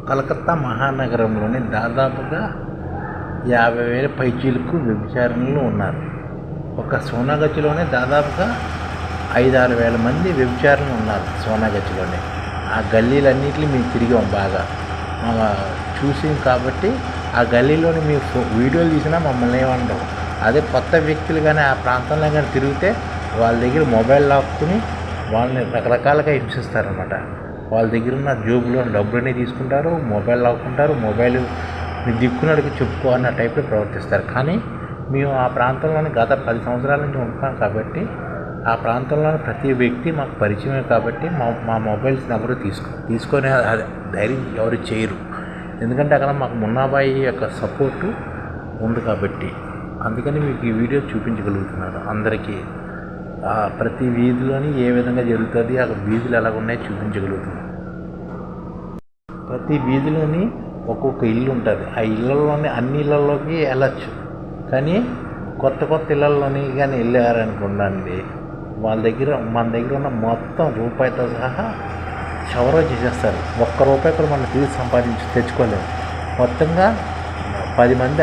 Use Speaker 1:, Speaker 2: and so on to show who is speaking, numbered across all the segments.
Speaker 1: కలకత్తా మహానగరంలోని దాదాపుగా 50,000 పైచీలకు వ్యభిచారులు ఉన్నారు. ఒక సోనాగచ్చిలోనే దాదాపుగా 5-6 వేల మంది వ్యభిచారులు ఉన్నారు. సోనాగచ్చిలోనే ఆ గల్లీలన్నింటినీ మేము తిరిగాం, బాగా చూసాం. కాబట్టి ఆ గల్లీలోని మీ వీడియోలు తీసినా మమ్మల్ని ఏమనరు. అదే కొత్త వ్యక్తులు కానీ ఆ ప్రాంతంలో కానీ తిరిగితే వాళ్ళ దగ్గర మొబైల్ లాక్కుని వాళ్ళని రకరకాలుగా హింసిస్తారనమాట. వాళ్ళ దగ్గర ఉన్న జోబులో డబ్బులన్నీ తీసుకుంటారు, మొబైల్ లాక్కుంటారు, మొబైల్ దిక్కునడికి చెప్పుకో అన్న టైప్లో ప్రవర్తిస్తారు. కానీ మేము ఆ ప్రాంతంలోని గత 10 సంవత్సరాల నుంచి ఉంటాం కాబట్టి ఆ ప్రాంతంలోని ప్రతి వ్యక్తి మాకు పరిచయమే. కాబట్టి మా మొబైల్స్ ఎవరు తీసుకొని ధైర్యం ఎవరు చేయరు. ఎందుకంటే అక్కడ మాకు మున్నాబాయి యొక్క సపోర్టు ఉంది కాబట్టి. అందుకని మీకు ఈ వీడియో చూపించగలుగుతున్నాను అందరికీ. ప్రతి వీధిలోని ఏ విధంగా జరుగుతుంది, ఆ వీధులు ఎలా ఉన్నాయో చూపించగలుగుతున్నాను. ప్రతి వీధిలోని ఒక్కొక్క ఇల్లు ఉంటుంది. ఆ ఇళ్ళల్లోని అన్ని ఇళ్ళల్లోకి వెళ్ళచ్చు. కానీ కొత్త ఇళ్ళల్లోని కానీ వెళ్ళారనుకోండి, మన దగ్గర ఉన్న మొత్తం రూపాయితో సహా చవర చేసేస్తారు. ₹1 కూడా మనం తీసి తెచ్చుకోలేము. మొత్తంగా 10 మంది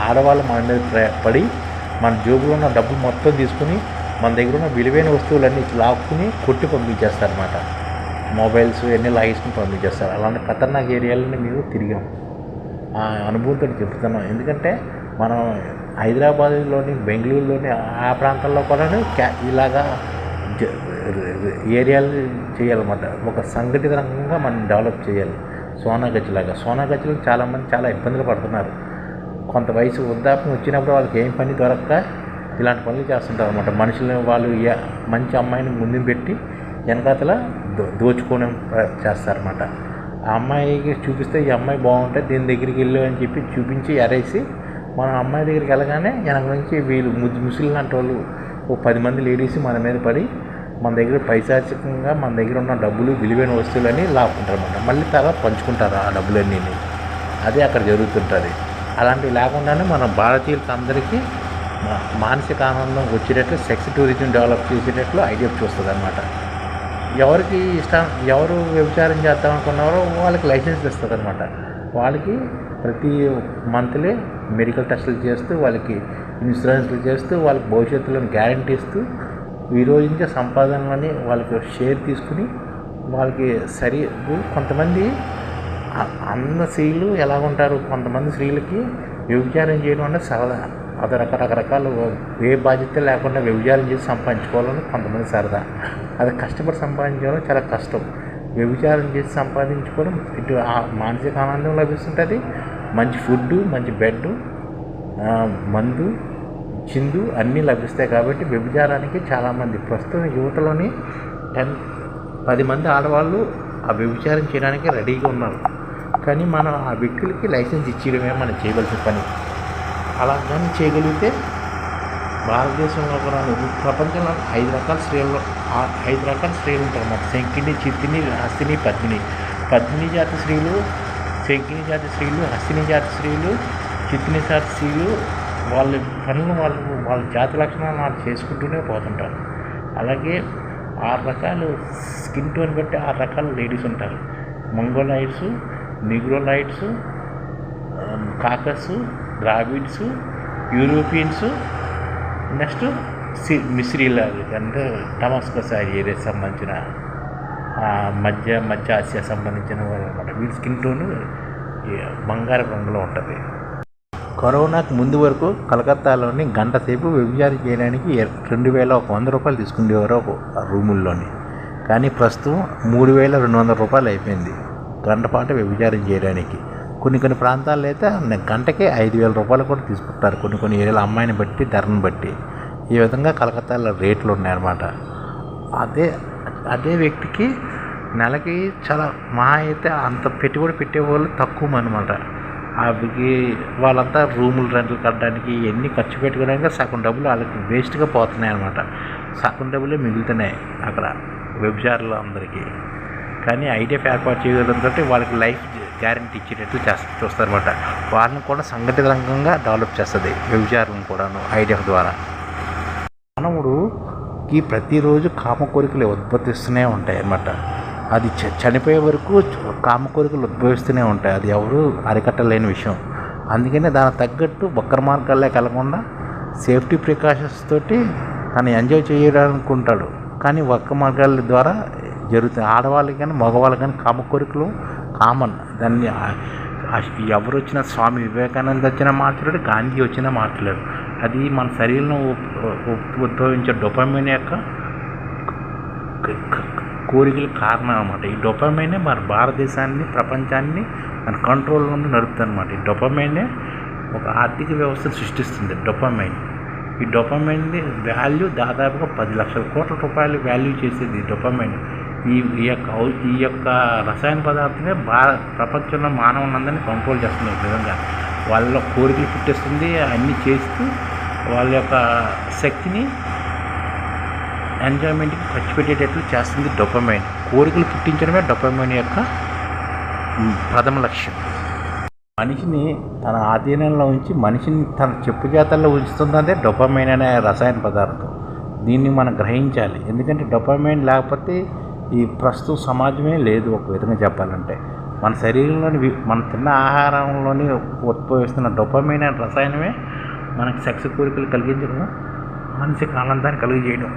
Speaker 1: ఆడవాళ్ళు మన మీద పడి మన జోబులో ఉన్న డబ్బులు మొత్తం తీసుకుని మన దగ్గర ఉన్న విలువైన వస్తువులన్నీ లాక్కుని కొట్టి పంపించేస్తారన్నమాట. మొబైల్స్ అన్నీ లాగేసుకుని పంపించేస్తారు. అలాంటి ఖతర్నాక్ ఏరియాలని మేము తిరిగాం. ఆ అనుభూతితో చెప్తున్నాం. ఎందుకంటే మనం హైదరాబాద్లోని, బెంగళూరులోని ఆ ప్రాంతాల్లో కూడా ఇలాగా ఏరియాలు చేయాలన్నమాట. ఒక సంఘటిత రంగంగా మనం డెవలప్ చేయాలి. సోనాగచ్చిలో చాలామంది చాలా ఇబ్బందులు పడుతున్నారు. కొంత వయసు వృద్ధాప్యం వచ్చినప్పుడు వాళ్ళకి ఏం పని దొరక్క ఇలాంటి పనులు చేస్తుంటారు అన్నమాట. మనుషులు వాళ్ళు మంచి అమ్మాయిని ముందు పెట్టి వెనకాతల దోచుకోవడం చేస్తారన్నమాట. ఆ అమ్మాయికి చూపిస్తే ఈ అమ్మాయి బాగుంటే దీని దగ్గరికి వెళ్ళు అని చెప్పి చూపించి ఎరేసి మనం అమ్మాయి దగ్గరికి వెళ్ళగానే వెనక నుంచి వీళ్ళు ముసలి లాంటి వాళ్ళు 10 మంది లేడీస్ మన మీద పడి మన దగ్గర పైశాచికంగా మన దగ్గర ఉన్న డబ్బులు, విలువైన వస్తువులని లాక్కుంటారు అన్నమాట. మళ్ళీ తర్వాత పంచుకుంటారు ఆ డబ్బులన్నీ. అదే అక్కడ జరుగుతుంటుంది. అలాంటివి లేకుండానే మన భారతీయులకి అందరికీ మానసిక ఆనందం వచ్చేటట్లు, సెక్స్ టూరిజం డెవలప్ చేసేటట్లు ఐడియా చూస్తుంది అన్నమాట. ఎవరికి ఇష్టం, ఎవరు వ్యభిచారం చేద్దాం అనుకున్నారో వాళ్ళకి లైసెన్స్ ఇస్తుంది అన్నమాట. వాళ్ళకి ప్రతి మంత్లీ మెడికల్ టెస్టులు చేస్తూ, వాళ్ళకి ఇన్సూరెన్స్లు చేస్తూ, వాళ్ళకి భవిష్యత్తులో గ్యారంటీ ఇస్తూ, ఈ రోజు నుంచి సంపాదనలని వాళ్ళకి షేర్ తీసుకుని వాళ్ళకి కొంతమంది అన్న స్త్రీలు ఎలా ఉంటారు, కొంతమంది స్త్రీలకి వ్యభిచారం చేయడం అంటే సరదా. అది రకరకాలు ఏ బాధ్యత లేకుండా వ్యభిచారం చేసి సంపాదించుకోవాలని కొంతమంది సరదా. అది కష్టపడి సంపాదించుకోవడం చాలా కష్టం. వ్యభిచారం చేసి సంపాదించుకోవడం ఇటు మానసిక ఆనందం లభిస్తుంటుంది, మంచి ఫుడ్, మంచి బెడ్, మందు, చిందు అన్నీ లభిస్తాయి. కాబట్టి వ్యభిచారానికి చాలామంది ప్రస్తుతం యువతలోని 10 మంది ఆడవాళ్ళు ఆ వ్యభిచారం చేయడానికి రెడీగా ఉన్నారు. కానీ మనం ఆ వ్యక్తులకి లైసెన్స్ ఇచ్చేయడమే మనం చేయవలసిన పని. అలా కానీ చేయగలిగితే భారతదేశంలో కూడా ప్రపంచంలో 5 రకాల స్త్రీలు ఉంటారు అన్నమాట. శంకిని, చిత్తిని, హస్తిని, పద్మిని జాతి స్త్రీలు, శంకిని జాతి స్త్రీలు, హస్తిని జాతి స్త్రీలు, చిత్తిని జాతి స్త్రీలు వాళ్ళ పనులు వాళ్ళ జాతి లక్షణాలు వాళ్ళు చేసుకుంటూనే పోతుంటారు. అలాగే 6 రకాలు స్కిన్ టోన్ బట్టి 6 రకాల లేడీస్ ఉంటారు. మంగోలైట్స్, నిగ్రోలైట్స్, కాకస్, ద్రావిడ్స్, యూరోపియన్స్, నెక్స్ట్ మిస్రీలు అంటే టమాస్కస్ ఏరియాకి సంబంధించిన మధ్య ఆసియా సంబంధించిన వాళ్ళు అనమాట. వీళ్ళ స్కిన్ టోన్ బంగారు రంగులో ఉంటుంది. కరోనాకు ముందు వరకు కలకత్తాలోని గంట సేపు వ్యభిచారం చేయడానికి ₹2,100 తీసుకునేవారు రూముల్లోని. కానీ ప్రస్తుతం ₹3,200 అయిపోయింది గంట పాటు వ్యభిచారం చేయడానికి. కొన్ని ప్రాంతాల్లో అయితే గంటకే ₹5,000 కూడా తీసుకుంటారు. కొన్ని ఏరియాల అమ్మాయిని బట్టి, ధరను బట్టి. ఈ విధంగా కలకత్తాలో రేట్లు ఉన్నాయన్నమాట. అదే వ్యక్తికి నెలకి చాలా అయితే అంత పెట్టుబడి పెట్టేవాళ్ళు తక్కువ అనమాట. అవి వాళ్ళంతా రూములు రెంట్లు కట్టడానికి ఇవన్నీ ఖర్చు పెట్టుకోవడానికి సగం డబ్బులు వాళ్ళకి వేస్ట్గా పోతున్నాయి అన్నమాట. సగం డబ్బులే మిగులుతున్నాయి అక్కడ వ్యభిచారులు అందరికీ. కానీ ఐడిఎఫ్ ఏర్పాటు చేయడంతో వాళ్ళకి లైఫ్ గ్యారంటీ ఇచ్చేటట్లు చూస్తారన్నమాట. వాళ్ళని కూడా సంఘటిత రంగంగా డెవలప్ చేస్తుంది వ్యభిచారం కూడాను ఐడిఎఫ్ ద్వారా. మానవుడికి ప్రతిరోజు కామ కోరికలు ఉద్భవిస్తూనే ఉంటాయి అన్నమాట. అది చనిపోయే వరకు కామ కోరికలు ఉద్భవిస్తూనే ఉంటాయి. అది ఎవరు అరికట్టలేని విషయం. అందుకనే దానికి తగ్గట్టు వక్ర మార్గాల్లోకి వెళ్ళకుండా సేఫ్టీ ప్రికాషన్స్ తోటి తను ఎంజాయ్ చేయాలనుకుంటాడు. కానీ వక్ర మార్గాల ద్వారా జరుగుతాయి. ఆడవాళ్ళకి కానీ మగవాళ్ళకి కానీ కామ కోరికలు కామన్. దాన్ని ఎవరు వచ్చినా, స్వామి వివేకానంద వచ్చినా మార్చలేడు, గాంధీ వచ్చినా మార్చలేడు. అది మన శరీరంలో ఉద్భవించే డోపమైన్ యొక్క కోరికలు కారణం అన్నమాట. ఈ డోపమైనే మన భారతదేశాన్ని, ప్రపంచాన్ని మన కంట్రోల్లో నడుపుతుంది అన్నమాట. ఈ డోపమైనే ఒక ఆర్థిక వ్యవస్థను సృష్టిస్తుంది. ఈ డోపమైన్ది వాల్యూ దాదాపుగా 10 లక్షల కోట్ల రూపాయలు వాల్యూ చేసేది డోపమైన్. ఈ యొక్క రసాయన పదార్థమే ప్రపంచంలో మానవులందరినీ కంట్రోల్ చేస్తుంది. ఒక విధంగా వాళ్ళ కోరికలు పుట్టిస్తుంది. అన్నీ చేస్తూ వాళ్ళ యొక్క శక్తిని ఎంజాయ్మెంట్కి ఖర్చు పెట్టేటట్లు చేస్తుంది డోపమైన్. కోరికలు పుట్టించడమే డోపమైన్ యొక్క ప్రథమ లక్ష్యం. మనిషిని తన ఆధీనంలో ఉంచి మనిషిని తన చెప్పు చేతల్లో ఉంచుతున్నదే డోపమైన్ అనే రసాయన పదార్థం. దీన్ని మనం గ్రహించాలి. ఎందుకంటే డోపమైన్ లేకపోతే ఈ ప్రస్తుత సమాజమే లేదు. ఒక విధంగా చెప్పాలంటే మన శరీరంలోని మన తిన్న ఆహారంలోని ఉద్భవిస్తున్న డోపమైన్ అనే రసాయనమే మనకి సెక్స్ కోరికలు కలిగించడం, మానసిక ఆనందాన్ని కలిగజేయడం.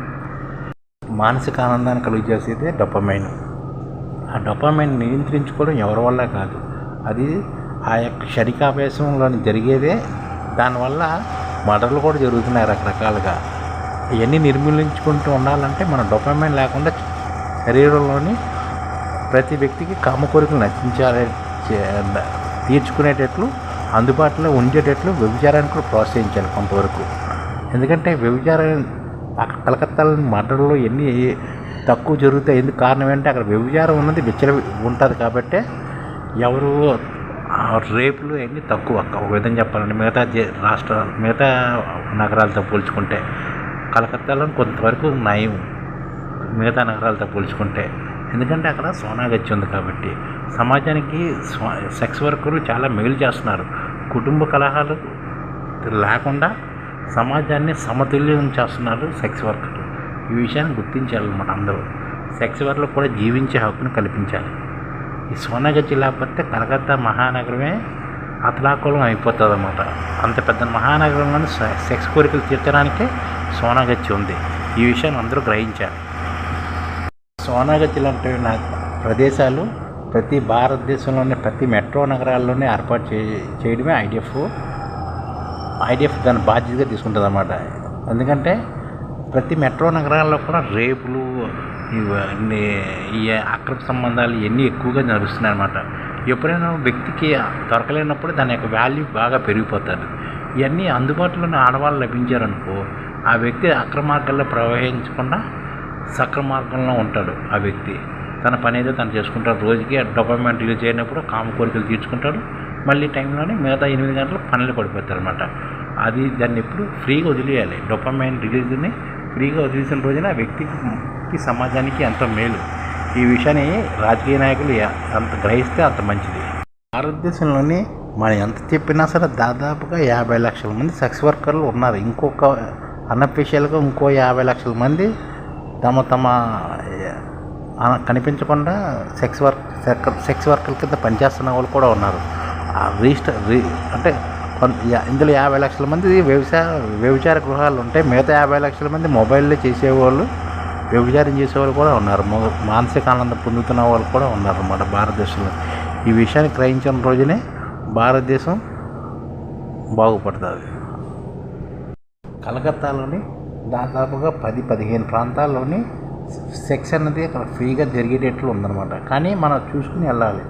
Speaker 1: మానసిక ఆనందాన్ని కలిగజేసేదే డోపమైన్. ఆ డోపమైన్ నియంత్రించుకోవడం ఎవరి వల్ల కాదు. అది ఆ యొక్క క్షణికావేశంలో జరిగేదే. దానివల్ల మర్డర్లు కూడా జరుగుతున్నాయి రకరకాలుగా. ఇవన్నీ నిర్మూలించుకుంటూ ఉండాలంటే మనం డోపమైన్ లేకుండా శరీరంలోని ప్రతి వ్యక్తికి కామ కోరికలు నశించాలి, తీర్చుకునేటట్లు, అందుబాటులో ఉంచేటట్లు వ్యభిచారాన్ని కూడా ప్రోత్సహించాలి కొంతవరకు. ఎందుకంటే వ్యభిచారం కలకత్తాలో మర్డర్లో ఎన్ని తక్కువ జరుగుతాయి. ఎందుకు కారణం ఏంటంటే అక్కడ వ్యభిచారం ఉన్నది ఉంటుంది కాబట్టి ఎవరు రేపులు అన్నీ తక్కువ. ఒక విధంగా చెప్పాలంటే మిగతా నగరాలతో పోల్చుకుంటే కలకత్తాలో కొంతవరకు నయం మిగతా నగరాలతో పోల్చుకుంటే. ఎందుకంటే అక్కడ సోనాగచ్చి ఉంది కాబట్టి. సమాజానికి సెక్స్ వర్కర్లు చాలా మేలు చేస్తున్నారు. కుటుంబ కలహాలు లేకుండా సమాజాన్ని సమతుల్యం చేస్తున్నారు సెక్స్ వర్కర్లు. ఈ విషయాన్ని గుర్తించాలన్నమాట అందరూ. సెక్స్ వర్కర్లకు కూడా జీవించే హక్కును కల్పించాలి. ఈ సోనాగచ్చి లేకపోతే కలకత్తా మహానగరమే అతలాకులం అయిపోతుంది అన్నమాట. అంత పెద్ద మహానగరంలోని సెక్స్ కోరికలు తీర్చడానికే సోనాగచ్చి ఉంది. ఈ విషయాన్ని అందరూ గ్రహించాలి. సోనాగచ్చి లాంటి ప్రదేశాలు ప్రతి భారతదేశంలోని ప్రతి మెట్రో నగరాల్లోనే ఏర్పాటు చేయడమే ఐడిఎఫ్ దాని బాధ్యతగా తీసుకుంటుంది అన్నమాట. ఎందుకంటే ప్రతి మెట్రో నగరాల్లో కూడా రేపులు, ఇవన్నీ ఈ అక్రమ సంబంధాలు ఇవన్నీ ఎక్కువగా నడుస్తున్నాయి అన్నమాట. ఎప్పుడైనా వ్యక్తికి దొరకలేనప్పుడు దాని యొక్క వాల్యూ బాగా పెరిగిపోతుంది. ఇవన్నీ అందుబాటులోనే ఆడవాళ్ళు లభించారనుకో, ఆ వ్యక్తి అక్రమ మార్గాల్లో ప్రవహించకుండా సక్రమ మార్గంలో ఉంటాడు. ఆ వ్యక్తి తన పని ఏదో తను చేసుకుంటాడు. రోజుకి డోపమైన్ రిలీజ్ అయినప్పుడు కామ కోరికలు తీర్చుకుంటాడు. మళ్ళీ టైంలోనే మిగతా 8 గంటలు పనులు పడిపోతారు అనమాట. దాన్ని ఎప్పుడు ఫ్రీగా వదిలేయాలి. డోపమైన్ రిలీజ్ని ఫ్రీగా వదిలేసిన రోజున ఆ వ్యక్తికి, సమాజానికి ఎంతో మేలు. ఈ విషయాన్ని రాజకీయ నాయకులు అంత గ్రహిస్తే అంత మంచిది. భారతదేశంలోని మనం ఎంత చెప్పినా సరే దాదాపుగా 50 లక్షల మంది సెక్స్ వర్కర్లు ఉన్నారు. ఇంకొక అన్అఫీషియల్గా ఇంకో 50 లక్షల మంది తమ కనిపించకుండా సెక్స్ వర్కర్ల కింద పనిచేస్తున్న వాళ్ళు కూడా ఉన్నారు. అంటే ఇందులో 50 లక్షల మంది వ్యభిచార గృహాలు ఉంటాయి. మిగతా 50 లక్షల మంది మొబైల్లో చేసేవాళ్ళు, వ్యభిచారం చేసేవాళ్ళు కూడా ఉన్నారు. మానసిక ఆనందం పొందుతున్న వాళ్ళు కూడా ఉన్నారు అన్నమాట భారతదేశంలో. ఈ విషయాన్ని గ్రహించిన రోజునే భారతదేశం బాగుపడుతుంది. కలకత్తాలోని దాదాపుగా 10-15 ప్రాంతాల్లోని సెక్స్ అన్నది అక్కడ ఫ్రీగా జరిగేటట్లు ఉందన్నమాట. కానీ మనం చూసుకుని వెళ్ళాలి.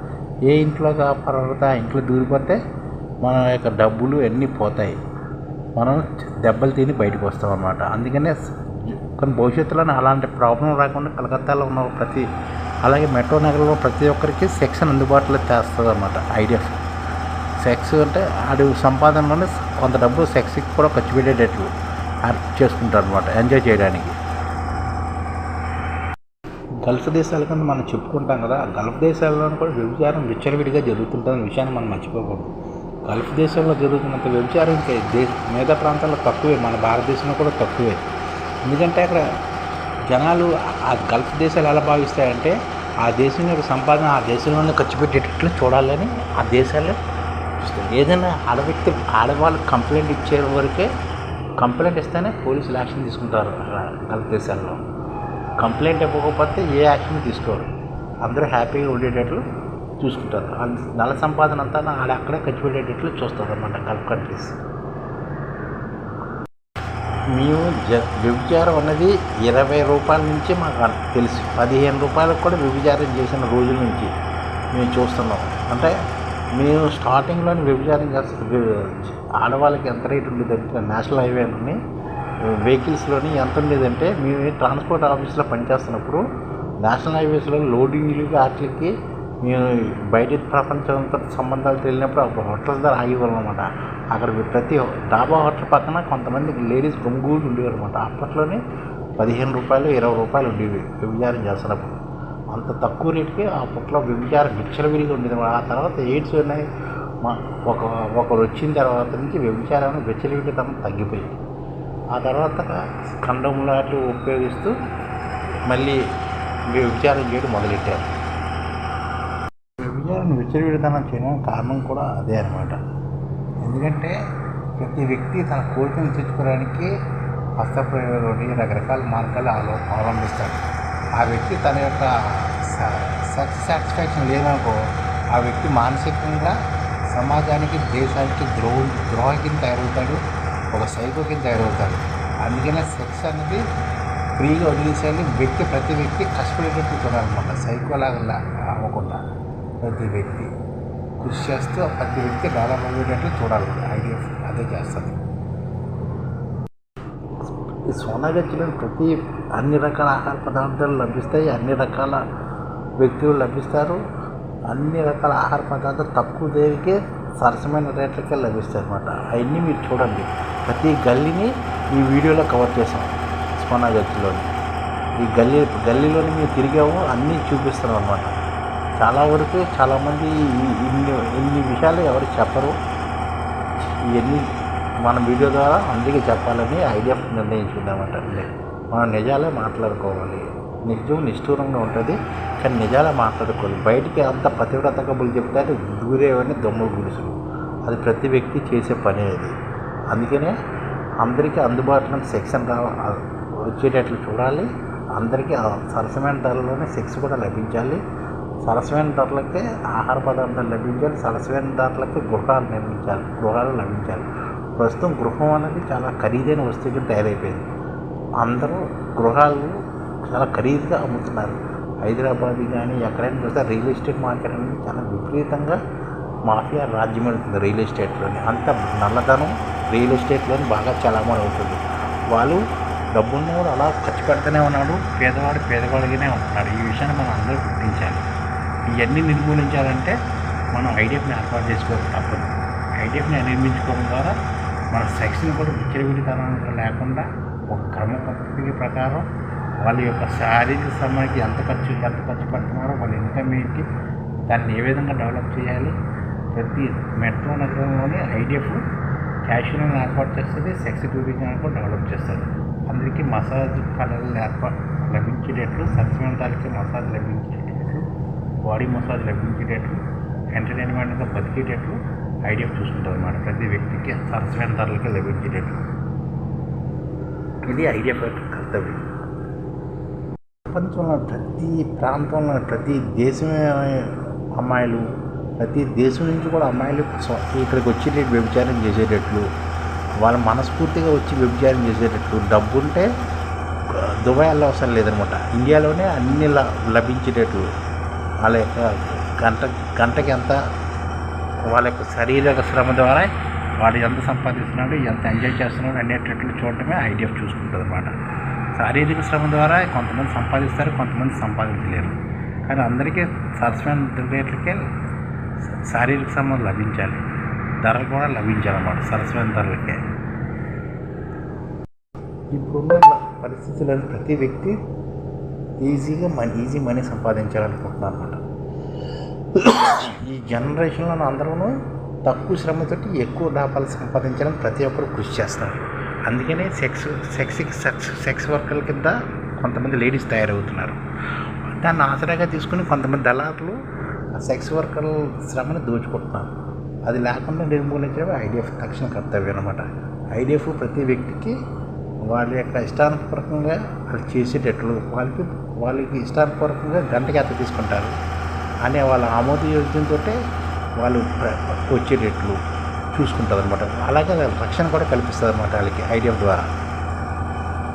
Speaker 1: ఏ ఇంట్లో కాపాడితే ఆ ఇంట్లో దూరిపోతే మన యొక్క డబ్బులు అన్నీ పోతాయి. మనం దెబ్బలు తిని బయటకు వస్తాం అన్నమాట. అందుకనే కానీ భవిష్యత్తులో అలాంటి ప్రాబ్లం రాకుండా కలకత్తాలో ఉన్న అలాగే మెట్రో నగరంలో ప్రతి ఒక్కరికి సెక్స్ అందుబాటులో చేస్తుంది అన్నమాట ఐడిఎఫ్. సెక్స్ అంటే ఆడి సంపాదనలోనే కొంత డబ్బు సెక్స్కి కూడా ఖర్చు పెట్టేటట్లు చేసుకుంటారు అనమాట, ఎంజాయ్ చేయడానికి. గల్ఫ్ దేశాల కింద మనం చెప్పుకుంటాం కదా, గల్ఫ్ దేశాల్లో కూడా వ్యభిచారం విచ్చలవిడిగా జరుగుతుంటుందనే విషయాన్ని మనం మర్చిపోకూడదు. గల్ఫ్ దేశంలో జరుగుతున్నంత వ్యభిచారం ఇంకా మిగతా ప్రాంతాల్లో తక్కువే, మన భారతదేశంలో కూడా తక్కువే. ఎందుకంటే అక్కడ జనాలు ఆ గల్ఫ్ దేశాలు ఎలా భావిస్తాయంటే ఆ దేశం యొక్క సంపాదన ఆ దేశంలోనే ఖర్చు పెట్టేటట్లు చూడాలని ఆ దేశాల్లో ఏదైనా ఆడవాళ్ళు కంప్లైంట్ ఇచ్చే వరకే, కంప్లైంట్ ఇస్తేనే పోలీసులు యాక్షన్ తీసుకుంటారు గల్ఫ్ దేశాల్లో. కంప్లైంట్ ఇవ్వకపోతే ఏ యాక్షన్ తీసుకోరు, అందరూ హ్యాపీగా ఉండేటట్లు చూసుకుంటారు. నెల సంపాదన అంతా అక్కడే ఖర్చు పెట్టేటట్లు చూస్తారు అన్నమాట గల్ఫ్ కంట్రీస్. మేము వ్యభిచారం అన్నది 20 రూపాయల నుంచి మాకు తెలుసు, 15 రూపాయలకు కూడా వ్యభిచారం చేసిన రోజుల నుంచి మేము చూస్తున్నాం. అంటే మేము స్టార్టింగ్లోని వ్యభిచారం చేస్తే ఆడవాళ్ళకి ఎంత రేటు ఉండేదంటే నేషనల్ హైవేలోని వెహికల్స్లోని ఎంత ఉండేదంటే, మేము ట్రాన్స్పోర్ట్ ఆఫీస్లో పనిచేస్తున్నప్పుడు నేషనల్ హైవేస్లో లోడింగ్లు వాటికి మేము బయట ప్రపంచంతో సంబంధాలతో వెళ్ళినప్పుడు అప్పుడు హోటల్స్ దగ్గర ఆగేవాళ్ళం అనమాట. అక్కడ ప్రతి డాబా హోటల్ పక్కన కొంతమంది లేడీస్ గుంపులు ఉండేవారు అనమాట. అప్పట్లోనే 15 రూపాయలు 20 రూపాయలు ఉండేవి వ్యభిచారం చేస్తున్నప్పుడు. అంత తక్కువ రేటుకి అప్పట్లో వ్యభిచారం విచ్చలవిడిగా ఉండేది. ఆ తర్వాత ఎయిడ్స్ ఉన్నాయి ఒకరు వచ్చిన తర్వాత నుంచి వ్యభిచారం విచ్చలవిడితనం తగ్గిపోయింది. ఆ తర్వాత కండోమ్ లాంటివి ఉపయోగిస్తూ మళ్ళీ వ్యభిచారం చేయడం మొదలెట్టారు. వ్యభిచారం విచ్చలవిడితనం చేయడం కారణం కూడా అదే అనమాట. ఎందుకంటే ప్రతి వ్యక్తి తన కోరికను తెచ్చుకోవడానికి హస్తప్రయోగాలు రకరకాల మార్గాలు అవలంబిస్తాడు. ఆ వ్యక్తి తన యొక్క సెక్స్ సాటిస్ఫాక్షన్ లేదనుకో, ఆ వ్యక్తి మానసికంగా సమాజానికి దేశానికి ద్రోహి కింద తయారవుతాడు, ఒక సైకో కింద తయారవుతాడు. అందుకనే సెక్స్ అనేది ఫ్రీగా వదిలేసేయాలి. ప్రతి వ్యక్తి కష్టపడేటట్టు చూడాలన్నమాట. సైకోలాగా అవ్వకుండా ప్రతి వ్యక్తి కృషి చేస్తూ ప్రతి వ్యక్తి డెవలప్ అయ్యేటట్లు చూడాలి. ఐడిఎఫ్ అదే చేస్తుంది. ఈ సోనాగచ్చిలో అన్ని రకాల ఆహార పదార్థాలు లభిస్తాయి, అన్ని రకాల వ్యక్తులు లభిస్తారు, అన్ని రకాల ఆహార పదార్థాలు తక్కువ ధరకే సరసమైన రేట్లకే లభిస్తాయి అన్నమాట. అవన్నీ మీరు చూడండి. ప్రతి గల్లీని ఈ వీడియోలో కవర్ చేసాం. సోనాగచ్చిలోని ఈ గల్లీలోని మేము తిరిగాము, అన్నీ చూపిస్తున్నాం అన్నమాట. చాలా వరకు చాలామంది ఇన్ని విషయాలు ఎవరు చెప్పరు. ఇవన్నీ మన వీడియో ద్వారా అందరికీ చెప్పాలని ఐడిఎఫ్ నిర్ణయించుకుందామంటే మనం నిజాలే మాట్లాడుకోవాలి. నిజం నిష్ఠూరంగా ఉంటుంది, కానీ నిజాలే మాట్లాడుకోవాలి. బయటికి అంత పతివ్రత కబుర్లు చెప్తే దూరేవన్నీ దొమ్మల గుడిసెలు. అది ప్రతి వ్యక్తి చేసే పని అది. అందుకనే అందరికీ అందుబాటులో సెక్షన్ వచ్చేటట్లు చూడాలి. అందరికీ సరసమైన ధరలోనే సెక్స్ కూడా లభించాలి. సరసమైన ధరలకే ఆహార పదార్థాలు లభించాలి. సరసమైన ధరలకే గృహాలు లభించాలి. ప్రస్తుతం గృహం అనేది చాలా ఖరీదైన వస్తువుకి తయారైపోయింది. అందరూ గృహాలు చాలా ఖరీదుగా అమ్ముతున్నారు. హైదరాబాద్ కానీ ఎక్కడైనా చూస్తే రియల్ ఎస్టేట్ మార్కెట్ అనేది చాలా విపరీతంగా మాఫియా రాజ్యం వెళ్తుంది. రియల్ ఎస్టేట్లోని అంత నల్లధనం రియల్ ఎస్టేట్లోని బాగా చలామణి అవుతుంది. వాళ్ళు డబ్బులను కూడా అలా ఖర్చు పెడుతూనే ఉన్నాడు. పేదవాడిగానే ఉంటున్నాడు. ఈ విషయాన్ని మనం అందరూ గుర్తించాలి. ఇవన్నీ నిర్మూలించాలంటే మనం ఐడిఎఫ్ని ఏర్పాటు చేసుకోవాలి తప్పదు. ఐడిఎఫ్ని నిర్మించుకోవడం ద్వారా మన సెక్స్ని కూడా విచ్చలవిడితనంగా లేకుండా ఒక క్రమ పద్ధతి ప్రకారం వాళ్ళ యొక్క శారీరక శ్రమకి ఎంత ఖర్చు పెడుతున్నారో, వాళ్ళ ఇన్కమ్ ఏంటి, దాన్ని ఏ విధంగా డెవలప్ చేయాలి. ప్రతి మెట్రో నగరంలోనే ఐడిఎఫ్ క్యాషువల్ని ఏర్పాటు చేస్తుంది, సెక్స్ టూరిజం కూడా డెవలప్ చేస్తుంది. అందరికీ మసాజ్ కళలు లభించేటట్లు, సత్సమంతాలకి మసాజ్ లభించేటట్లు, బాడీ మసాజ్ లభించేటట్లు, ఎంటర్టైన్మెంట్గా బతికేటట్లు ఐడిఎఫ్ చూసుకుంటుంది అన్నమాట. ప్రతి వ్యక్తికి సరసమైన ధరలకి లభించేటట్లు ఇది ఐడిఎఫ్ యొక్క కర్తవ్యం. ప్రపంచంలో ప్రతి ప్రాంతంలో ప్రతి దేశమే అమ్మాయిలు, ప్రతి దేశం నుంచి కూడా అమ్మాయిలు ఇక్కడికి వచ్చి వ్యభిచారం చేసేటట్లు, వాళ్ళు మనస్ఫూర్తిగా వచ్చి వ్యభిచారం చేసేటట్లు, డబ్బుంటే దుబాయ్ అవసరం లేదనమాట. ఇండియాలోనే అన్ని లభించేటట్లు, వాళ్ళ యొక్క గంటకి ఎంత వాళ్ళ యొక్క శారీరక శ్రమ ద్వారా వాడు ఎంత సంపాదిస్తున్నాడు, ఎంత ఎంజాయ్ చేస్తున్నాడు అనేటట్లు చూడటమే ఐడిఎఫ్ చూసుకుంటుంది అన్నమాట. శారీరక శ్రమ ద్వారా కొంతమంది సంపాదిస్తారు, కొంతమంది సంపాదించలేరు. కానీ అందరికీ సరసమైన రేట్లకే శారీరక శ్రమ లభించాలి, ధరలు కూడా లభించాలన్నమాట. సరసమైన ధరలకే ఇప్పుడున్న పరిస్థితులను ప్రతి వ్యక్తి ఈజీ మనీ సంపాదించాలనుకుంటున్నారు అన్నమాట. ఈ జనరేషన్లో అందరూ తక్కువ శ్రమతోటి ఎక్కువ లాభాలు సంపాదించాలని ప్రతి ఒక్కరు కృషి చేస్తారు. అందుకనే సెక్స్ వర్కర్ల కింద కొంతమంది లేడీస్ తయారవుతున్నారు. దాన్ని ఆసరాగా తీసుకుని కొంతమంది దళారులు ఆ సెక్స్ వర్కర్ల శ్రమను దోచుకుంటున్నారు. అది లేకుండా నిర్మూలించడం ఐడిఎఫ్ తక్షణ కర్తవ్యం అనమాట. ఐడిఎఫ్ ప్రతి వ్యక్తికి వాళ్ళ యొక్క ఇష్టానుపూర్వకంగా వాళ్ళు చేసేటట్లు వాళ్ళకి ఇష్టానుపూర్వకంగా గంటకి ఎంత తీసుకుంటారు అనే వాళ్ళ ఆమోదయోగ్యంతో వాళ్ళు వచ్చేటట్లు చూసుకుంటుంది అనమాట. అలాగే రక్షణ కూడా కల్పిస్తుంది అనమాట వాళ్ళకి ఐడిఎఫ్ ద్వారా.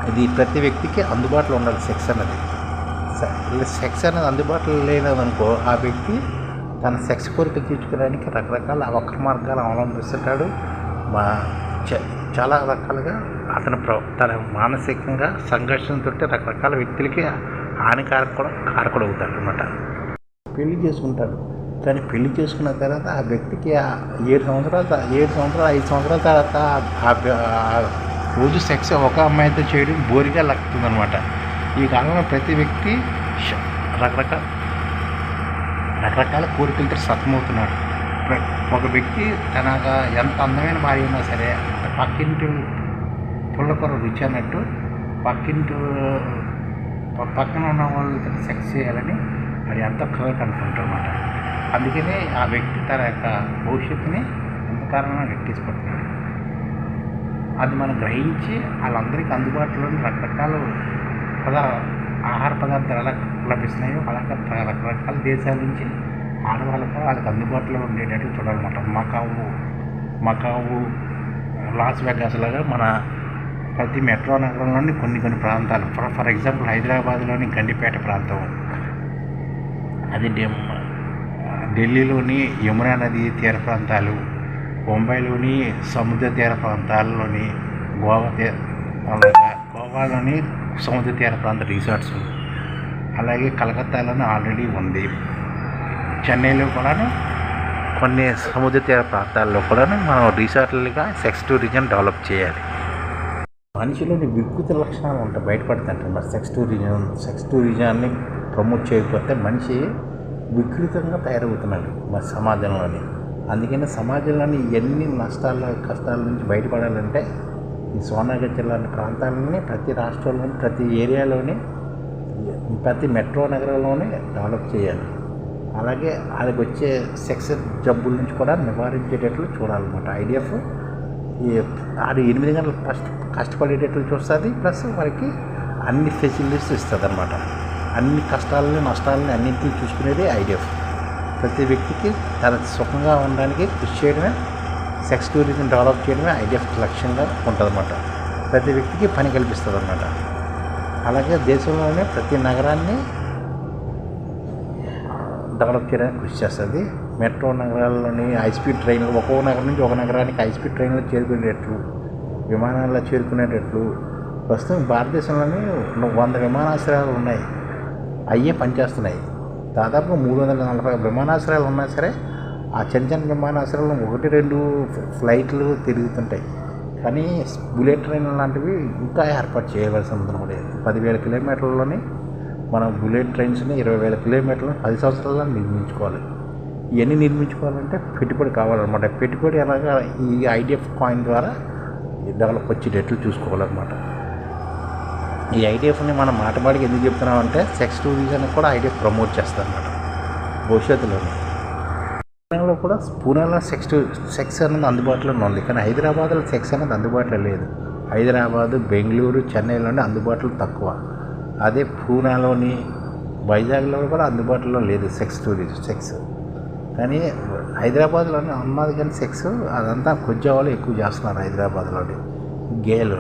Speaker 1: ఇది ప్రతి వ్యక్తికి అందుబాటులో ఉండాలి. సెక్స్ అనేది అందుబాటులో లేదనుకో ఆ వ్యక్తి తన సెక్స్ కోరిక తీర్చుకోవడానికి రకరకాల అవక్ర మార్గాలు అవలంబిస్తుంటాడు. చాలా రకాలుగా అతను తన మానసికంగా సంఘర్షణతో రకరకాల వ్యక్తులకి కారకుడు అవుతాడు అనమాట. పెళ్లి చేసుకుంటాడు, కానీ పెళ్లి చేసుకున్న తర్వాత ఆ వ్యక్తికి 7 సంవత్సరాలు 5 సంవత్సరాల తర్వాత రోజు సెక్స్ ఒక అమ్మాయితో చేయడం బోరిగా లక్కుతుంది అనమాట. ఈ కాలంలో ప్రతి వ్యక్తి రకరకాల కోరికలతో సతమవుతున్నాడు. ఒక వ్యక్తి తనగా ఎంత అందమైన భార్య ఉన్నా సరే పక్కింటి పుల్లకూర రుచి అన్నట్టు పక్కన ఉన్న వాళ్ళతో సెక్స్ చేయాలని అది ఎంతో కలకి అనుకుంటారన్నమాట. అందుకనే ఆ వ్యక్తి తన యొక్క భవిష్యత్తుని ఎంత కారణంగా నెట్టేసుకుంటున్నాడు. అది మనం గ్రహించి వాళ్ళందరికీ అందుబాటులోని రకరకాల ఆహార పదార్థాలు ఎలా లభిస్తున్నాయో అలాగే రకరకాల దేశాల నుంచి ఆడవాళ్ళకు వాళ్ళకి అందుబాటులో ఉండేటట్టు చూడాలన్నమాట. మకావు లాస్ వెగాస్ లాగా మన ప్రతి మెట్రో నగరంలోని కొన్ని ప్రాంతాలు, ఫర్ ఎగ్జాంపుల్ హైదరాబాద్లోని గండిపేట ప్రాంతం, అది ఢిల్లీలోని యమునా నది తీర ప్రాంతాలు, ముంబైలోని సముద్ర తీర ప్రాంతాల్లోని గోవాలోని సముద్ర తీర ప్రాంత రిసార్ట్స్, అలాగే కలకత్తాలోని ఆల్రెడీ ఉంది. చెన్నైలో కూడా కొన్ని సముద్ర తీర ప్రాంతాల్లో కూడా మనం రిసార్ట్లుగా సెక్స్ టూరిజం డెవలప్ చేయాలి. మనిషిలోని వికృతి లక్షణాలు ఉంటాయి, బయటపడుతుంటాయి. మరి సెక్స్ టూరిజాన్ని ప్రమోట్ చేయకపోతే మనిషి వికృతంగా తయారవుతున్నాడు మన సమాజంలోని. అందుకని సమాజంలోని ఎన్ని కష్టాల నుంచి బయటపడాలంటే ఈ సోనాగఢ్ లాంటి ప్రాంతాలని ప్రతి రాష్ట్రంలోని ప్రతి ఏరియాలోని ప్రతి మెట్రో నగరంలోనే డెవలప్ చేయాలి. అలాగే వాళ్ళకి వచ్చే సెక్స్ జబ్బుల నుంచి కూడా నివారించేటట్లు చూడాలన్నమాట. ఐడిఎఫ్ ఆడు 8 గంటలు కష్టపడేటట్లు చూస్తుంది, ప్లస్ వారికి అన్ని ఫెసిలిటీస్ ఇస్తుంది అనమాట. అన్ని కష్టాలని నష్టాలని అన్నింటినీ చూసుకునేది ఐడిఎఫ్. ప్రతి వ్యక్తికి తన సుఖంగా ఉండడానికి కృషి చేయడమే, సెక్స్ టూరిజం డెవలప్ చేయడమే ఐడిఎఫ్ లక్ష్యంగా ఉంటుందన్నమాట. ప్రతి వ్యక్తికి పని కల్పిస్తుంది అన్నమాట. అలాగే దేశంలోనే ప్రతి నగరాన్ని డెవలప్ చేయడానికి కృషి చేస్తుంది. మెట్రో నగరాల్లోని హైస్పీడ్ ట్రైన్లు ఒక్కో నగరం నుంచి ఒక నగరానికి హైస్పీడ్ ట్రైన్లు చేరుకునేటట్లు, విమానాల్లో చేరుకునేటట్లు. ప్రస్తుతం భారతదేశంలోని 100 విమానాశ్రయాలు ఉన్నాయి, అయ్యే పనిచేస్తున్నాయి. దాదాపు 340 విమానాశ్రయాలు ఉన్నా సరే ఆ చిన్న విమానాశ్రయాలు 1-2 ఫ్లైట్లు తిరుగుతుంటాయి. కానీ బుల్లెట్ ట్రైన్లు లాంటివి ఇంకా ఏర్పాటు చేయవలసి ఉంది. 10,000 కిలోమీటర్లలోని మనం బుల్లెట్ ట్రైన్స్ని 20,000 కిలోమీటర్లు 10 సంవత్సరాల్లో నిర్మించుకోవాలి. ఇవన్నీ నిర్మించుకోవాలంటే పెట్టుబడి కావాలన్నమాట. పెట్టుబడి అలాగా ఈ ఐడిఎఫ్ కాయిన్ ద్వారా డెవలప్ వచ్చేటట్లు చూసుకోవాలన్నమాట. ఈ ఐడిఎఫ్ని మనం మాటమాడికి ఎందుకు చెప్తున్నామంటే సెక్స్ టూరిజాన్ని కూడా ఐడిఎఫ్ ప్రమోట్ చేస్తారన్నమాట భవిష్యత్తులోనే. పూణేలో సెక్స్ అనేది అందుబాటులో ఉంది, కానీ హైదరాబాద్లో సెక్స్ అనేది అందుబాటులో లేదు. హైదరాబాదు, బెంగళూరు, చెన్నైలోనే అందుబాటులో తక్కువ. అదే పూణేలోని వైజాగ్లో కూడా అందుబాటులో లేదు సెక్స్. కానీ హైదరాబాద్లోనే ఉన్నది, కానీ సెక్స్ అదంతా కొంచెం వాళ్ళు ఎక్కువ చేస్తున్నారు. హైదరాబాద్లోని గేలు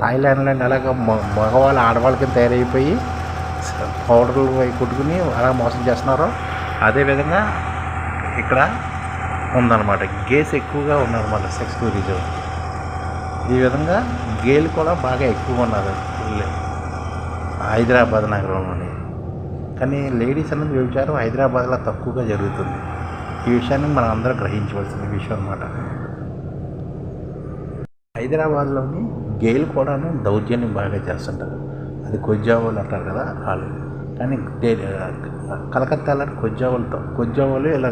Speaker 1: థాయిలాండ్లో అలాగా మగవాళ్ళు ఆడవాళ్ళకి తయారైపోయి పౌడర్లు కొట్టుకుని అలా మోసం చేస్తున్నారో అదేవిధంగా ఇక్కడ ఉందన్నమాట. గేస్ ఎక్కువగా ఉన్నారన్నమాట సెక్స్ టూరిజం. ఈ విధంగా గేలు కూడా బాగా ఎక్కువ ఉన్నారు హైదరాబాద్ నగరంలోని. కానీ లేడీస్ అనేది వ్యభిచారం హైదరాబాద్లో తక్కువగా జరుగుతుంది. ఈ విషయాన్ని మనం అందరం గ్రహించవలసిన విషయం అన్నమాట. హైదరాబాద్లోని గేలు కూడాను దౌర్జన్యం బాగా చేస్తుంటారు. అది కొజ్జావాళ్ళు అంటారు కదా వాళ్ళు. కానీ కలకత్తాలో కొజ్జావాళ్ళు ఇలా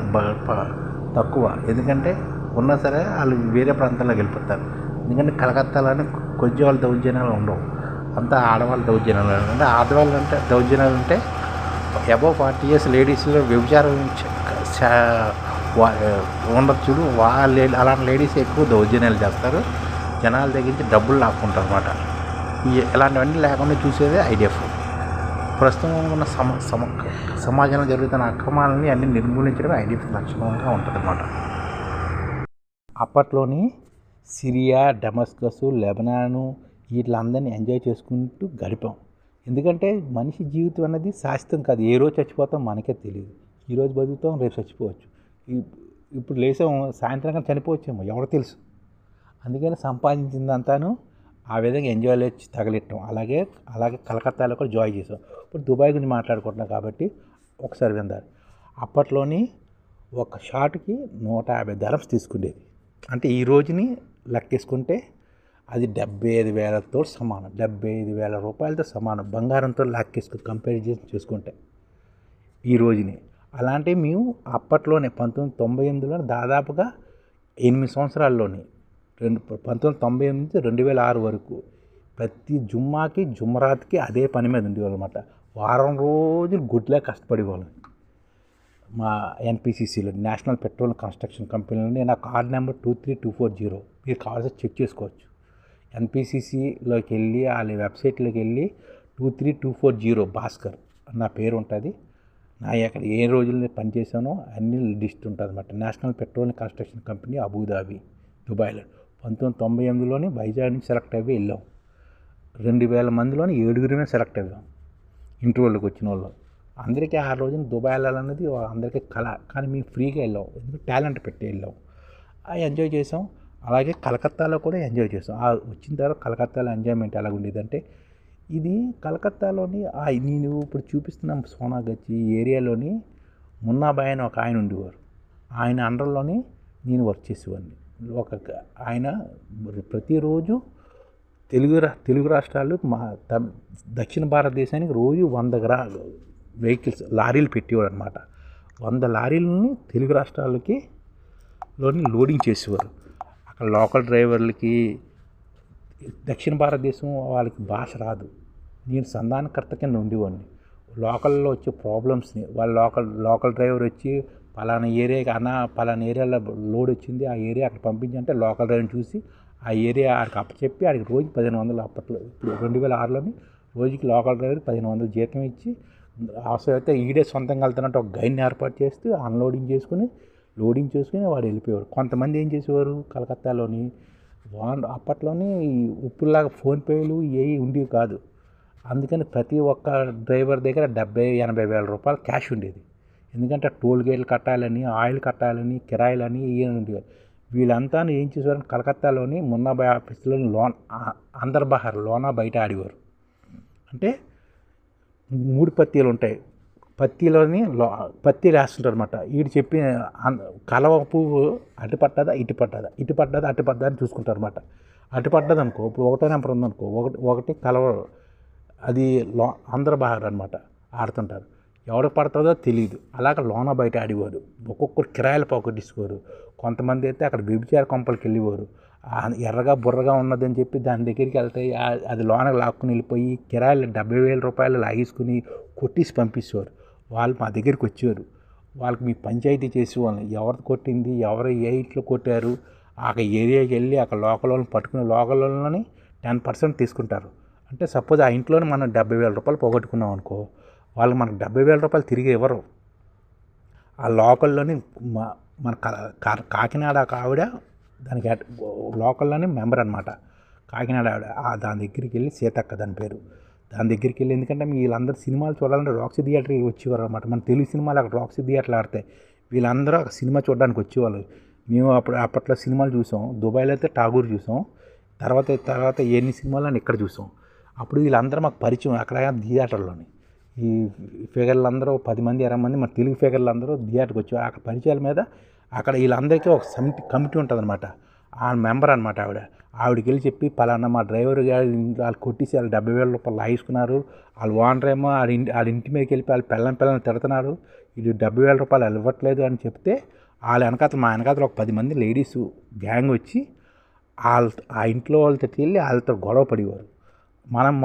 Speaker 1: తక్కువ. ఎందుకంటే ఉన్నా సరే వాళ్ళు వేరే ప్రాంతాల్లోకి వెళ్ళిపోతారు. ఎందుకంటే కలకత్తాలోని కొజ్జావాళ్ళ దౌర్జన్యాలు ఉండవు. అంతా ఆడవాళ్ళ దౌర్జన్యాలు. అంటే ఆడవాళ్ళు అంటే దౌర్జన్యాలు అంటే అబౌవ్ 40 ఇయర్స్ లేడీస్లో వ్యభిచారం ఉండదు చూడు, అలాంటి లేడీస్ ఎక్కువ దౌర్జన్యాలు చేస్తారు, జనాల దగ్గర నుంచి డబ్బులు లాక్కుంటారు అనమాట. ఇలాంటివన్నీ లేకుండా చూసేదే ఐడిఎఫ్. ప్రస్తుతం ఉన్న సమాజంలో జరుగుతున్న అక్రమాలని అన్ని నిర్మూలించడం ఐడిఎఫ్ లక్షణంగా ఉంటుంది అన్నమాట. అప్పట్లోని సిరియా, డమస్కస్, లెబనాను వీటిలందరినీ ఎంజాయ్ చేసుకుంటూ గడిపాం. ఎందుకంటే మనిషి జీవితం అనేది శాశ్వతం కాదు, ఏ రోజు చచ్చిపోతాం మనకే తెలియదు. ఈరోజు బతుకుతాం, రేపు చచ్చిపోవచ్చు. ఇప్పుడు లేసాం, సాయంత్రం చనిపోవచ్చేమో ఎవరు తెలుసు. అందుకని సంపాదించిందంతాను ఆ విధంగా ఎంజాయ్ తగలెట్టాం. అలాగే కలకత్తాలో కూడా జాయ్ చేసాం. ఇప్పుడు దుబాయ్ గురించి మాట్లాడుకుంటున్నాం కాబట్టి ఒకసారి విందారు. అప్పట్లోని ఒక షాట్కి 150 dirhams తీసుకునేది. అంటే ఈ రోజుని లెక్కేసుకుంటే అది 75,000తో సమానం, 75,000 రూపాయలతో సమానం బంగారంతో కంపేర్ చేసుకుంటే ఈ రోజుని. అలాంటివి మేము అప్పట్లోనే 1998లో దాదాపుగా 8 సంవత్సరాల్లోని 1998 నుంచి 2006 వరకు ప్రతి జుమ్మరాత్కి అదే పని మీద ఉండేవాళ్ళు అనమాట. వారం రోజులు గుడ్లే కష్టపడేవాళ్ళం. మా ఎన్పిసిసిలో, నేషనల్ పెట్రోల్ కన్స్ట్రక్షన్ కంపెనీలో నా కార్డ్ నెంబర్ 23240, మీరు కావాల్సి చెక్ చేసుకోవచ్చు. ఎన్పిసిసిలోకి వెళ్ళి వాళ్ళ వెబ్సైట్లోకి వెళ్ళి 23240 భాస్కర్ నా పేరు ఉంటుంది. నా ఎక్కడ ఏ రోజుల్లో పనిచేసానో అన్ని లిస్ట్ ఉంటుంది అనమాట. National petrol construction company, Abu Dhabi, దుబాయ్లో. 1998లోని వైజాగ్ నుంచి సెలెక్ట్ అయ్యి వెళ్ళాం. 2000 మందిలోని 7గురిమే సెలెక్ట్ అయ్యాం ఇంటర్వ్యూలోకి వచ్చిన వాళ్ళు. అందరికీ ఆ రోజున దుబాయ్ వెళ్ళాలన్నది అందరికీ కళ, కానీ మేము ఫ్రీగా వెళ్ళాం, ఎందుకంటే టాలెంట్ పెట్టి వెళ్ళాం. ఎంజాయ్ చేసాం. అలాగే కలకత్తాలో కూడా ఎంజాయ్ చేసాం. వచ్చిన తర్వాత కలకత్తాలో ఎంజాయ్మెంట్ ఎలా ఉండేదంటే, ఇది కలకత్తాలోని నేను ఇప్పుడు చూపిస్తున్న సోనాగచ్చి ఏరియాలోని మున్నాబాయ్ అని ఒక ఆయన ఉండేవారు. ఆయన అండర్లోని నేను వర్క్ చేసేవాడిని. ఆయన ప్రతిరోజు తెలుగు రాష్ట్రాలు దక్షిణ భారతదేశానికి రోజు 100 వెహికల్స్, లారీలు పెట్టేవాడు అనమాట. 100 లారీలని తెలుగు రాష్ట్రాలకి లోడింగ్ చేసేవారు. అక్కడ లోకల్ డ్రైవర్లకి, దక్షిణ భారతదేశం వాళ్ళకి భాష రాదు, నేను సంధానకర్త కింద ఉండేవాడిని. లోకల్లో వచ్చే ప్రాబ్లమ్స్ని లోకల్ డ్రైవర్ వచ్చి పలానా ఏరియాలో లోడ్ వచ్చింది, ఆ ఏరియా అక్కడ పంపించంటే లోకల్ డ్రైవర్ని చూసి ఆ ఏరియా ఆడికి అప్పచెప్పి ఆడికి రోజు 1500, అప్పట్లో ఇప్పుడు 2006లోని రోజుకి లోకల్ డ్రైవర్కి 1500 జీతం ఇచ్చి, అవసరమైతే ఈడే సొంతంగా వెళ్తున్నట్టు ఒక గైడ్ని ఏర్పాటు చేస్తూ లోడింగ్ చేసుకుని వాడు వెళ్ళిపోయేవారు. కొంతమంది ఏం చేసేవారు, కలకత్తాలోని అప్పట్లోని ఉప్పులాగా ఫోన్పేలు ఏవి ఉండేవి కాదు. అందుకని ప్రతి ఒక్క డ్రైవర్ దగ్గర 70,000-80,000 వేల రూపాయలు క్యాష్ ఉండేది. ఎందుకంటే టోల్ గేట్లు కట్టాలని, ఆయిల్ కట్టాలని, కిరాయిలని ఇవన్నీ ఉండేవారు. వీళ్ళంతా ఏం చేసేవారు, కలకత్తాలోని మున్నాబాయ్ ఆఫీస్లో అందర్బహార్ లోనా బయట ఆడేవారు. అంటే 3 పత్తీలు ఉంటాయి, పత్తి వేస్తుంటారు అనమాట. వీడు చెప్పి కలవ పువ్వు అటు పట్టదా ఇటు పట్టదా అని చూసుకుంటారు అనమాట. అటు పడ్డది అనుకో, ఇప్పుడు 1వ నెంబర్ ఉందనుకో, ఒకటి కలవ, అది అందర్బహార్ అనమాట ఆడుతుంటారు. ఎవరికి పడుతుందో తెలియదు. అలాగ లోన బయట ఆడేవారు. ఒక్కొక్కరు కిరాయిల పాకెట్ ఇచ్చేవారు. కొంతమంది అయితే అక్కడ వ్యభిచార కొంపలకి వెళ్ళేవారు. ఎర్రగా బుర్రగా ఉన్నదని చెప్పి దాని దగ్గరికి వెళ్తాయి, అది లోనకి లాక్కుని వెళ్ళిపోయి కిరాయిలు 70,000 రూపాయలు లాగేసుకుని కొట్టేసి పంపించేవారు. వాళ్ళు మా దగ్గరికి వచ్చేవారు. వాళ్ళకి మీ పంచాయతీ చేసేవాళ్ళని, ఎవరు కొట్టింది, ఎవరు ఏ ఇంట్లో కొట్టారు, ఆ ఏరియాకి వెళ్ళి అక్కడ లోకల్ వాళ్ళని పట్టుకుని లోకల్ వాళ్ళని 10% తీసుకుంటారు. అంటే సపోజ్ ఆ ఇంట్లోనే మనం 70,000 రూపాయలు పోగొట్టుకున్నాం అనుకో, వాళ్ళు మనకు 70,000 రూపాయలు తిరిగి ఇవ్వరు. ఆ లోకల్లోని మన కాకినాడ ఆవిడ దానికి లోకల్లోనే మెంబర్ అనమాట. కాకినాడ ఆవిడ దాని దగ్గరికి వెళ్ళి, సీతక్క దాని పేరు, దాని దగ్గరికి వెళ్ళి, ఎందుకంటే వీళ్ళందరూ సినిమాలు చూడాలంటే రాక్సీ థియేటర్కి వచ్చేవారు అనమాట. మన తెలుగు సినిమాలు అక్కడ రాక్సీ థియేటర్లు ఆడతాయి. వీళ్ళందరూ సినిమా చూడడానికి వచ్చేవాళ్ళు. మేము అప్పట్లో సినిమాలు చూసాం. దుబాయ్లో అయితే ఠాగూర్ చూసాం. తర్వాత ఎన్ని సినిమాలు ఇక్కడ చూసాం. అప్పుడు వీళ్ళందరూ మాకు పరిచయం అక్కడ థియేటర్లోని. ఈ ఫిగర్లు అందరూ 10 మంది 20 మంది మన తెలుగు ఫిగర్లు అందరూ థియేటర్కి వచ్చేవారు. అక్కడ పరిచయాల మీద అక్కడ వీళ్ళందరికీ ఒక కమిటీ ఉంటుంది అనమాట. ఆ మెంబర్ అనమాట ఆవిడకి వెళ్ళి చెప్పి, పలానా మా డ్రైవర్ వాళ్ళు కొట్టేసి వాళ్ళు 70,000 రూపాయలు లాగేసుకున్నారు, వాళ్ళు ఓనర్ ఏమో వాళ్ళ ఇంటి మీదకి వెళ్ళి వాళ్ళు పిల్లల్ని తిడుతున్నారు, ఇది 70,000 రూపాయలు ఇవ్వట్లేదు అని చెప్తే, మా వెనకాతలు ఒక 10 మంది లేడీస్ గ్యాంగ్ వచ్చి ఆ ఇంట్లో వాళ్ళతో వెళ్ళి వాళ్ళతో గొడవ పడేవారు. మనం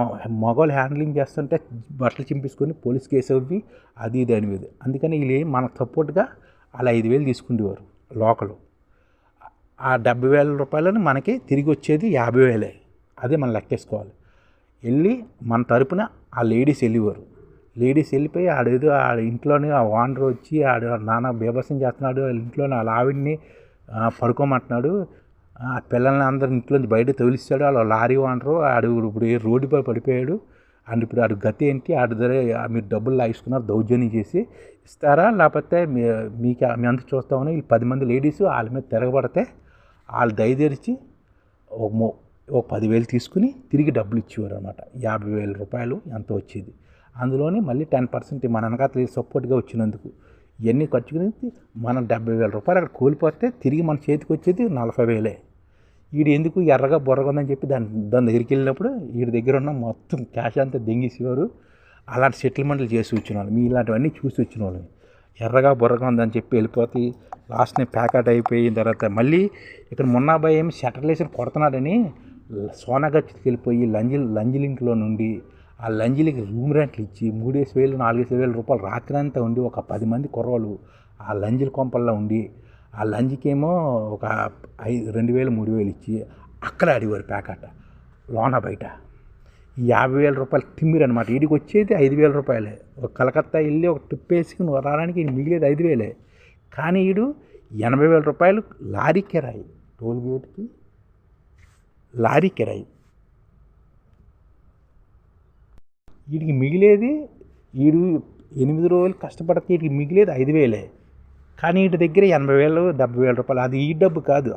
Speaker 1: మగవాళ్ళు హ్యాండ్లింగ్ చేస్తుంటే బట్టలు చింపేసుకొని పోలీస్ కేసు అవి అది ఇది అనేది. అందుకని వీళ్ళు మనకు సపోర్ట్గా అలా 5,000 తీసుకుండేవారు లోకలు. ఆ 70,000 రూపాయలని మనకి తిరిగి వచ్చేది 50,000. అదే మనం లెక్కేసుకోవాలి. వెళ్ళి మన తరపున ఆ లేడీస్ వెళ్ళేవారు. లేడీస్ వెళ్ళిపోయి ఆడేదో ఆడ ఇంట్లోనే ఆ ఓనర్ వచ్చి ఆడు నాన్న బీభత్సం చేస్తున్నాడు, వాళ్ళ ఇంట్లోనే వాళ్ళ ఆవిడ్ని పడుకోమంటున్నాడు, ఆ పిల్లల్ని అందరు ఇంట్లోంచి బయట తోలిస్తాడు. వాళ్ళ లారీ ఓనరు ఆడు ఇప్పుడు రోడ్డుపై పడిపోయాడు అండ్ ఇప్పుడు ఆడు గతి ఏంటి, ఆడు ధర మీరు డబ్బులు లాగేసుకున్నారు దౌర్జన్యం చేసి ఇస్తారా, లేకపోతే మీకు మీ అంతా చూస్తామని వీళ్ళు 10 మంది లేడీస్ వాళ్ళ మీద తిరగబడితే వాళ్ళు దయచేసి ఒక 10,000 తీసుకుని తిరిగి డబ్బులు ఇచ్చేవారు అనమాట. 50,000 రూపాయలు ఎంత వచ్చేది. అందులోనే మళ్ళీ 10% మన వెనకాల సపోర్ట్గా వచ్చినందుకు ఇవన్నీ ఖర్చుకుని మనం 70,000 రూపాయలు అక్కడ కోల్పోతే తిరిగి మన చేతికి వచ్చేది 40,000. వీడు ఎందుకు ఎర్రగా బొర్రగా ఉందని చెప్పి దాని దగ్గరికి వెళ్ళినప్పుడు వీడి దగ్గర ఉన్న మొత్తం క్యాష్ అంతా దెంగేసేవారు. అలాంటి సెటిల్మెంట్లు చేసి వచ్చిన వాళ్ళు, మీ ఇలాంటివన్నీ చూసి వచ్చిన వాళ్ళు ఎర్రగా బొర్రగా ఉందని చెప్పి వెళ్ళిపోతే లాస్ట్ని ప్యాకెట్ అయిపోయిన తర్వాత మళ్ళీ ఇక్కడ మున్నాబాయి ఏమి షట్టర్లేసి కొడుతున్నాడని సోనాగచ్చికి వెళ్ళిపోయి లంజిలింక్లో నుండి ఆ లంజిలికి రూమ్ రెంట్లు ఇచ్చి 3,000 4,000 రూపాయలు రాత్రి అంతా ఉండి ఒక 10 మంది కుర్రోళ్ళు ఆ లంజిల కొంపల్లో ఉండి ఆ లంజికేమో ఒక 2,000 3,000 ఇచ్చి అక్కడ ఆడేవారు ప్యాకెట్ లోన బయట. ఈ 50,000 రూపాయలు తిమ్మిరు అనమాట. వీడికి వచ్చేది 5,000 రూపాయలే. ఒక కలకత్తా వెళ్ళి ఒక ట్రిప్ వేసుకుని రావడానికి మిగిలేదు 5,000. కానీ వీడు 80,000 రూపాయలు లారీ కిరాయి, టోల్గేట్కి లారీ కిరాయి. వీడికి మిగిలేది వీడు 8 రోజులు కష్టపడితే వీడికి మిగిలేదు 5,000. కానీ వీటి దగ్గర 80,000 70,000 రూపాయలు. అది ఈ డబ్బు కాదు,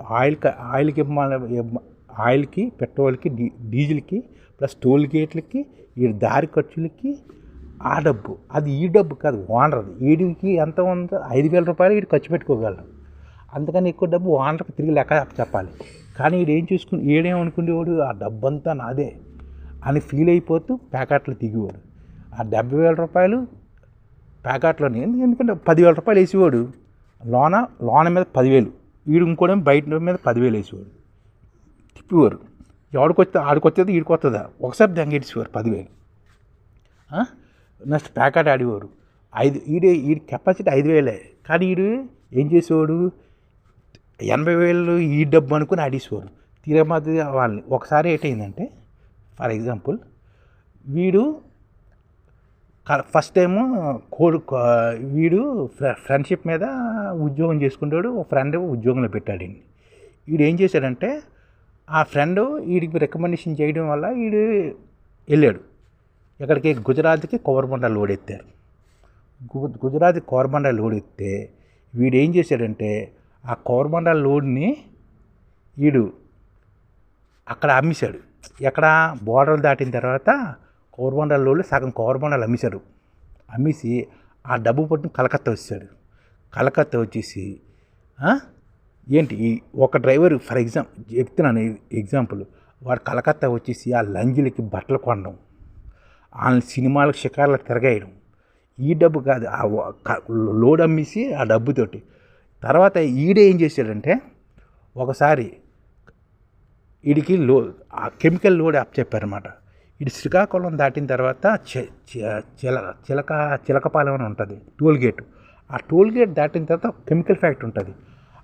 Speaker 1: ఆయిల్కి పెట్రోల్కి డీజిల్కి ప్లస్ టోల్ గేట్లకి వీడి దారి ఖర్చులకి ఆ డబ్బు. అది ఈ డబ్బు కాదు, ఓనర్ది. వీడికి ఎంత ఉందో 5,000 రూపాయలు వీడు ఖర్చు పెట్టుకోగలరు. అందుకని ఎక్కువ డబ్బు ఓనర్కి తిరిగి లెక్క చెప్పాలి. కానీ వీడేమనుకునేవాడు ఆ డబ్బు అంతా నాదే అని ఫీల్ అయిపోతూ ప్యాకెట్లు దిగేవాడు. ఆ 70,000 రూపాయలు ప్యాకెట్లోనే ఎందుకంటే 10,000 రూపాయలు వేసేవాడు లోన మీద 10,000, వీడు ఇంకోటి బయట మీద 10,000 వేసేవాడు. తిప్పేవారు. ఆడికొచ్చేది వీడికి వస్తుందా ఒకసారి దెంగేసేవారు 10,000. నెక్స్ట్ ప్యాకెట్ ఆడేవారు. వీడి కెపాసిటీ 5,000. కానీ వీడు ఏం చేసేవాడు 80,000 ఈ డబ్బు అనుకుని ఆడేసేవారు. తిరగమతి వాళ్ళని. ఒకసారి ఏంటైందంటే ఫర్ ఎగ్జాంపుల్ వీడు ఫస్ట్ టైము వీడు ఫ్రెండ్షిప్ మీద ఉద్యోగం చేసుకుంటాడు. ఒక ఫ్రెండ్ ఉద్యోగంలో పెట్టాడండి. వీడు ఏం చేశాడంటే ఆ ఫ్రెండ్ వీడికి రికమెండేషన్ చేయడం వల్ల వీడు వెళ్ళాడు ఎక్కడికి గుజరాత్కి కోరబండ లోడ్ ఎత్తారు. గుజరాత్ కోరబండ లోడ్ ఎత్తే వీడు ఏం చేశాడంటే ఆ కోరబండ లోడ్ని వీడు అక్కడ అమ్మేశాడు. ఎక్కడ బోర్డర్లు దాటిన తర్వాత కోరబండలో సగం కోరబండలు అమ్మేశారు. అమ్మేసి ఆ డబ్బు పట్టుకుని కలకత్తా వచ్చాడు. కలకత్తా వచ్చేసి ఏంటి ఒక డ్రైవర్ ఫర్ చెప్తున్నాను ఎగ్జాంపుల్, వాడు కలకత్తా వచ్చేసి ఆ లంజులకి బట్టలు కొనడం, ఆ సినిమాలకు షికార్లకు తిరగేయడం ఈ డబ్బు కాదు, ఆ లోడ్ అమ్మేసి ఆ డబ్బుతోటి. తర్వాత ఈడే ఏం చేశాడంటే ఒకసారి వీడికి ఆ కెమికల్ లోడ్ అప్పచెప్పారన్నమాట. ఇది శ్రీకాకుళం దాటిన తర్వాత చిలకపాలెం అని ఉంటుంది టోల్ గేట్. ఆ టోల్ గేట్ దాటిన తర్వాత కెమికల్ ఫ్యాక్టరీ ఉంటుంది.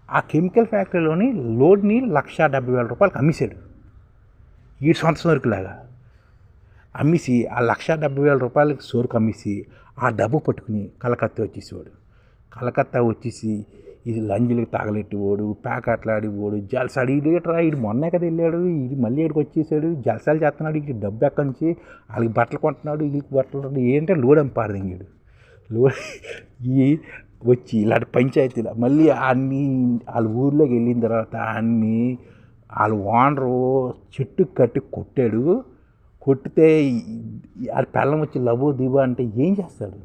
Speaker 1: ఆ కెమికల్ ఫ్యాక్టరీలోని లోడ్ని 1,70,000 రూపాయలకు అమ్మేశాడు. ఈ సొంత సరుకులాగా అమ్మేసి ఆ 1,70,000 రూపాయలకి సరుకు అమ్మేసి ఆ డబ్బు పట్టుకుని కలకత్తా వచ్చేసేవాడు. కలకత్తా వచ్చేసి ఇది లంజులకి తగలెట్టేవాడు, ప్యాకెట్లు ఆడేవాడు, జలసాడు. ఇది మొన్నే కదా వెళ్ళాడు, ఇది మళ్ళీ ఇక్కడికి వచ్చేసాడు, జలసాలు చేస్తున్నాడు, ఇది డబ్బు ఎక్కడి నుంచి వాళ్ళకి బట్టలు కొంటున్నాడు, వీళ్ళకి బట్టలు ఏంటంటే లోడ్ అంపారదింగాడు. లోడ్ ఈ వచ్చి ఇలాంటి పంచాయతీలు మళ్ళీ అన్నీ వాళ్ళ ఊర్లోకి వెళ్ళిన తర్వాత అన్నీ వాళ్ళ ఓనరు చెట్టు కట్టి కొట్టాడు. కొట్టితే ఆడి పెళ్ళం వచ్చి లబో దిబో అంటే ఏం చేస్తాడు?